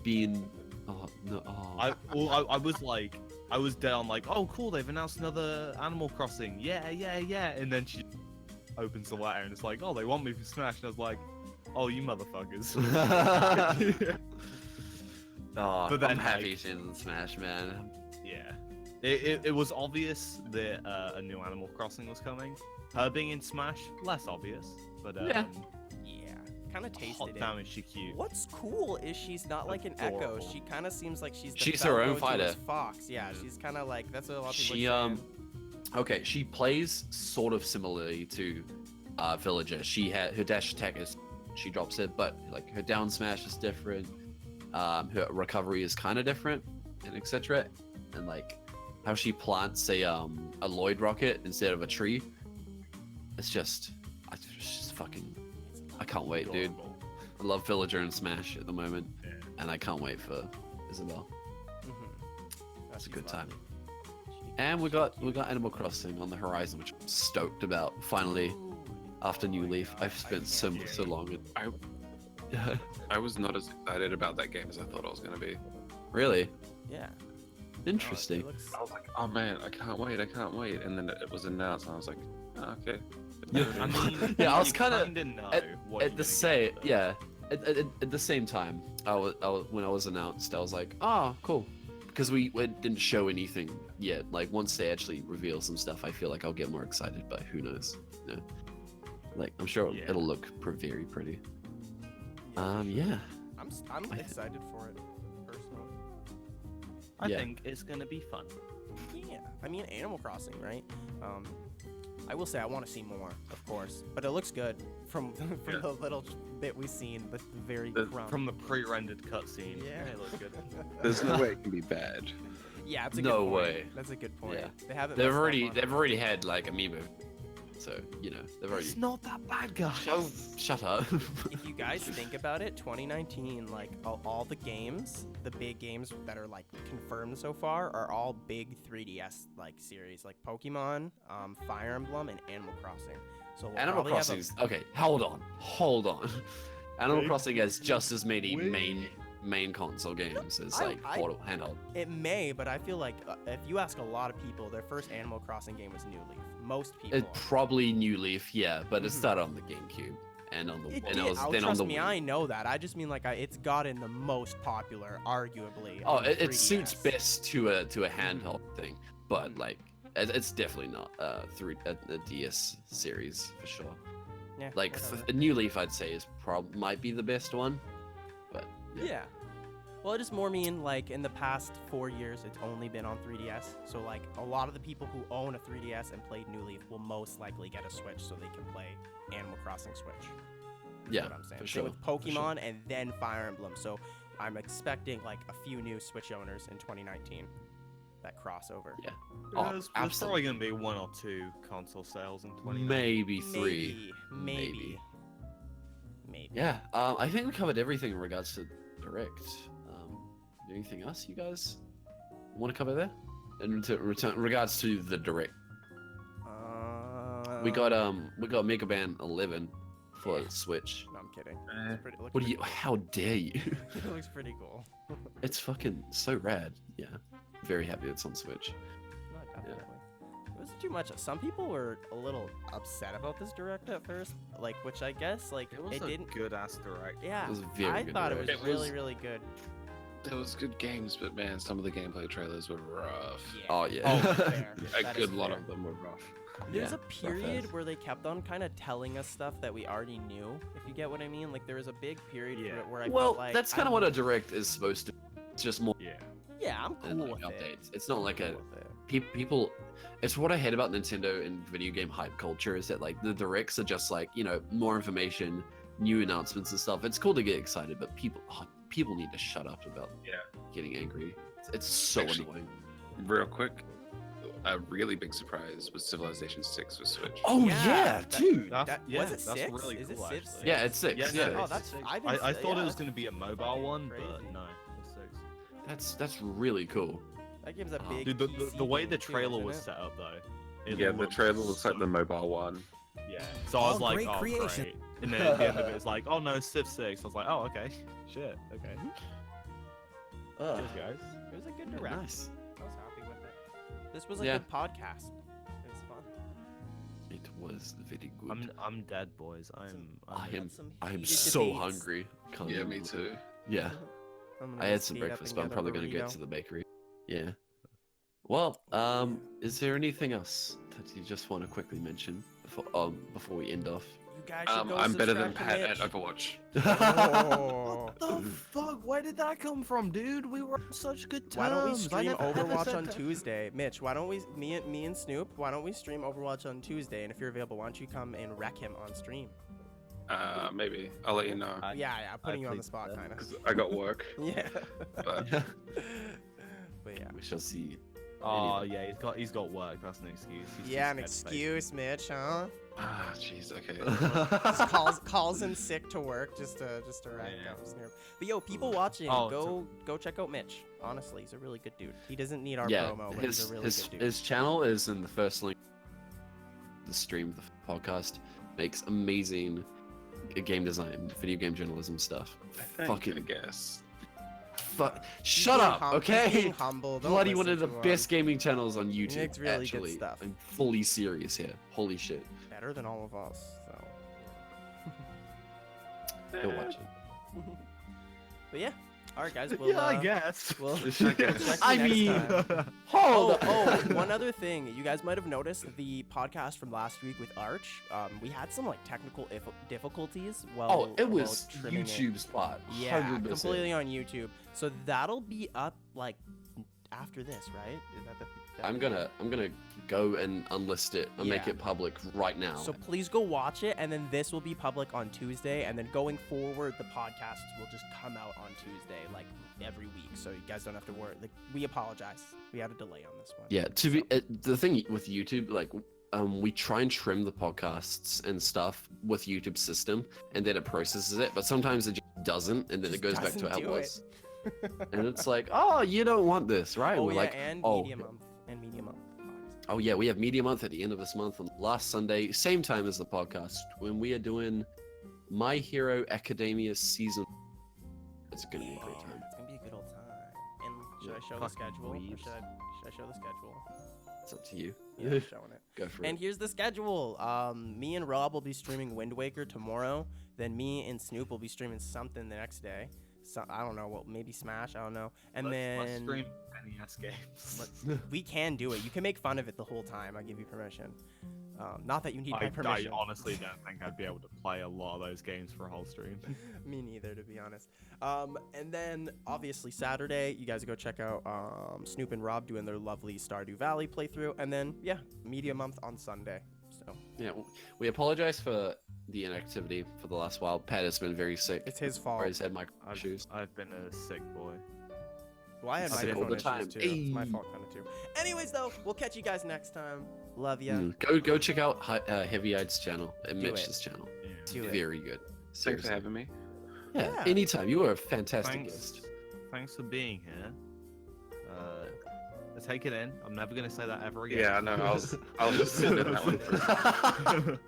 being. Oh no! Oh. I was down like, oh cool, they've announced another Animal Crossing. Yeah. And then she opens the letter and it's like, oh, they want me for Smash. And I was like, oh, you motherfuckers. Oh, But then, I'm happy like- she's in Smash, man. Yeah. It was obvious that a new Animal Crossing was coming. Her being in Smash, less obvious. But Yeah. Yeah, kind of tasted hot it. damn is she cute. What's cool is she's not like an Echo. Adorable. She kind of seems like she's the She's her own Falco to his fighter. Fox. Yeah, she's kind of like that's what a lot of people She are saying. Okay, she plays sort of similarly to Villager. Her dash attack is she drops it, but like her down smash is different. Her recovery is kind of different, and etc. And like how she plants a Lloyd rocket instead of a tree. It's just fucking. I can't wait, dude. Adorable. I love Villager and Smash at the moment, Yeah. and I can't wait for Isabelle. That's a good time. And we got Animal Crossing on the horizon, which I'm stoked about. Finally, after New Leaf, I've spent so long. I was not as excited about that game as I thought I was gonna be. Really Yeah. interesting. I was like, oh man, I can't wait, and then it was announced, and I was like, oh, okay. I mean, Yeah, I was you kinda- kinda know what At you're the gonna same, get, though. yeah. At the same time, when I was announced, I was like, oh, cool, because we didn't show anything yet. Like once they actually reveal some stuff, I feel like I'll get more excited. But who knows? You know? Like I'm sure Yeah. it'll look very pretty. Yeah. I'm excited for it personally. I Yeah. think it's gonna be fun. Yeah, I mean Animal Crossing, right? I will say I want to see more, of course, but it looks good from Yeah. the little bit we've seen, the very The- crumb. From the pre-rendered cutscene. Yeah. It looks good. There's no way it can be bad. Yeah, it's a No good point. way. That's a good point. Yeah. They haven't. They've messed up already on- they've already had like amiibo, so you know they've already. It's not that bad, guys. Shut up. If you guys think about it, 2019, like all the games, the big games that are like confirmed so far, are all big 3DS like series, like Pokemon, Fire Emblem, and Animal Crossing. So we'll Animal probably have Crossing is okay. Hold on. Animal Crossing has just as many main console games as like portable handheld. It may, but I feel like if you ask a lot of people, their first Animal Crossing game was New Leaf. Most people. It probably New Leaf, yeah, but it started on the GameCube and on the It and did. it was Oh, then on trust the me, Wii. I know that. I just mean like it's gotten the most popular, arguably. Oh, on the it suits 3DS. best to a handheld thing, but like it's definitely not a DS series for sure. Yeah, Like whatever. New Leaf, I'd say might be the best one, but Yeah. Well, I just more mean like in the past 4 years, it's only been on 3DS. So like a lot of the people who own a 3DS and played New Leaf will most likely get a Switch so they can play Animal Crossing Switch. That's Yeah, what I'm saying. for Same sure, with for sure. Pokemon and then Fire Emblem. So I'm expecting like a few new Switch owners in 2019. That crossover. Yeah. Yeah, there's probably absolutely. gonna be 1 or 2 console sales in 2019. Maybe 3. Maybe. Yeah, I think we covered everything in regards to Direct. Anything else you guys want to cover there? In regards to the Direct, we got Mega Man 11 for Switch. No, I'm kidding. Eh. It's pretty, it looks What do you? pretty How dare you? cool. It looks pretty cool. It's fucking so rad. Yeah, very happy it's on Switch. No, definitely. It was too much. Some people were a little upset about this direct at first, like, which I guess, like, It was it a didn't. good ass direct. Yeah, It was a very I good thought it was direct. It was- really, really good. There was good games, but man, some of the gameplay trailers were rough. Yeah. Oh yeah. Oh, fair. A That is good lot fair. of them were rough. There's Yeah, a period fast. where they kept on kind of telling us stuff that we already knew, if you get what I mean. Like, there was a big period Yeah. where I Well, felt like that's kind of what a Direct is supposed to. It's just more Yeah. Yeah, I'm than cool like with it. updates. It's not like I'm a cool with it. people. It's what I hate about Nintendo and video game hype culture is that like the Directs are just like more information, new announcements and stuff. It's cool to get excited, but people need to shut up about getting angry. It's so Actually, annoying. Real quick, a really big surprise was Civilization 6 for Switch. Oh Yeah, yeah, that- dude. That's, That- yeah, was it that's 6? really Is it cool. 6? Actually. Yeah, it's 6. Yeah, Yeah, no, Oh, that's. six. I I didn't thought yeah, it was going to be a mobile one, but crazy. no, it's 6. that's really cool. That game's a Oh. big. Dude, the PC way game the too, trailer isn't was it? set up though. It Yeah, the looked trailer looks like so- the mobile one. Yeah. So I was All like, great oh creation. great. And then at the end of it, it's like, oh no, Civ 6. I was like, oh okay, shit, okay. Cheers, guys. It was a good direct. Nice. I was happy with it. This was a Yeah. good podcast. It was fun. It was very good. I'm dead, boys. I We am- had some I am heated so debates. hungry. Can't Yeah, even me believe- too. Yeah. I'm gonna I go had some speed up breakfast, and but I'm get a probably gonna get burrito. to the bakery. Yeah. Well, is there anything else that you just want to quickly mention before we end off? You guys should go I'm better than subscribe Pat to at Mitch. Overwatch. Oh. What the fuck? Where did that come from, dude? We were on such good terms. Why don't we I stream never ever Overwatch said on that. Tuesday? Mitch, why don't we, me and Snoop, why don't we stream Overwatch on Tuesday? And if you're available, why don't you come and wreck him on stream? Maybe. I'll let you know. Yeah, I'm putting you on the plead spot, that. kind of. 'Cause I got work. Yeah. But But yeah. We shall see. Oh yeah, he's got work. That's an excuse. He's too Yeah, an scared to face excuse, Mitch, huh? jeez, okay. Just calls in sick to work just to wreck Yeah. him. Snoop. But yo, people watching, Oh, go check out Mitch. Honestly, he's a really good dude. He doesn't need our Yeah, promo, but he's a really good dude. his channel is in the first link. The stream, the podcast makes amazing game design, video game journalism stuff. I think, Fucking I guess. shut being up, He's okay? being humble. Don't Bloody one listen of the to him. best gaming channels on YouTube. makes really good actually, stuff. I'm fully serious here. Holy shit, Better than all of us. So. go watch it. But yeah, all right, guys. We'll, yeah, I guess. We'll I guess. check I you next mean, time. hold Oh, up. one other thing. You guys might have noticed the podcast from last week with Arch. We had some like technical difficulties while it was while trimming it. YouTube spot. Yeah, 100%. completely on YouTube. So that'll be up like after this, right? Is that the? I'm gonna go and unlist it and make Yeah. it public right now. So please go watch it, and then this will be public on Tuesday, and then going forward, the podcasts will just come out on Tuesday, like every week. So you guys don't have to worry. Like, we apologize. We had a delay on this one. Yeah, the thing with YouTube, like, we try and trim the podcasts and stuff with YouTube's system, and then it processes it, but sometimes it just doesn't, and then it Just goes back to doesn't how it do it. was. And it's like, oh, you don't want this, right? Oh We're yeah, like, and oh, media month and media month. oh yeah, we have Media Month at the end of this month on last Sunday, same time as the podcast, when we are doing My Hero Academia season. It's gonna be a great time. It's gonna be a good old time. And should Yeah, I show the fucking schedule? Or weebs. should I show the schedule? It's up to you. Yeah, I'm showing it. Go for And it. here's the schedule. Me and Rob will be streaming Wind Waker tomorrow. Then me and Snoop will be streaming something the next day. So I don't know what, maybe Smash. I don't know. And let's then stream NES games. we can do it. You can make fun of it the whole time. I give you permission. Not that you need my I permission. honestly don't think I'd be able to play a lot of those games for a whole stream. Me neither, to be honest. And then obviously Saturday, you guys go check out Snoop and Rob doing their lovely Stardew Valley playthrough. And then yeah, Media Month on Sunday. So Yeah, we apologize for the inactivity for the last while. Pat has been very sick. it's his fault. Or he's had micro issues. I've been a sick boy. Well, I had Sick all microphone the time. issues too. It's my Ayy. fault kind of too. Anyways, though, we'll catch you guys next time. Love ya. Go check out HeavyEyed's channel and Do Mitch's channel. Do it. Very good. Thanks Seriously. for having me. Yeah, Yeah. anytime. You are a fantastic Thanks. guest. Thanks for being here. Take it in. I'm never gonna say that ever again. Yeah, I know. I was just sitting in that one for.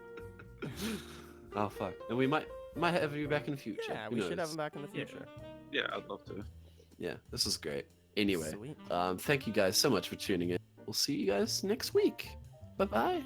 Oh fuck. And we might have you back in the future. Yeah, Who we should have knows? him back in the future. Yeah, I'd love to. Yeah, this is great. Anyway, Sweet. thank you guys so much for tuning in. We'll see you guys next week. Bye bye.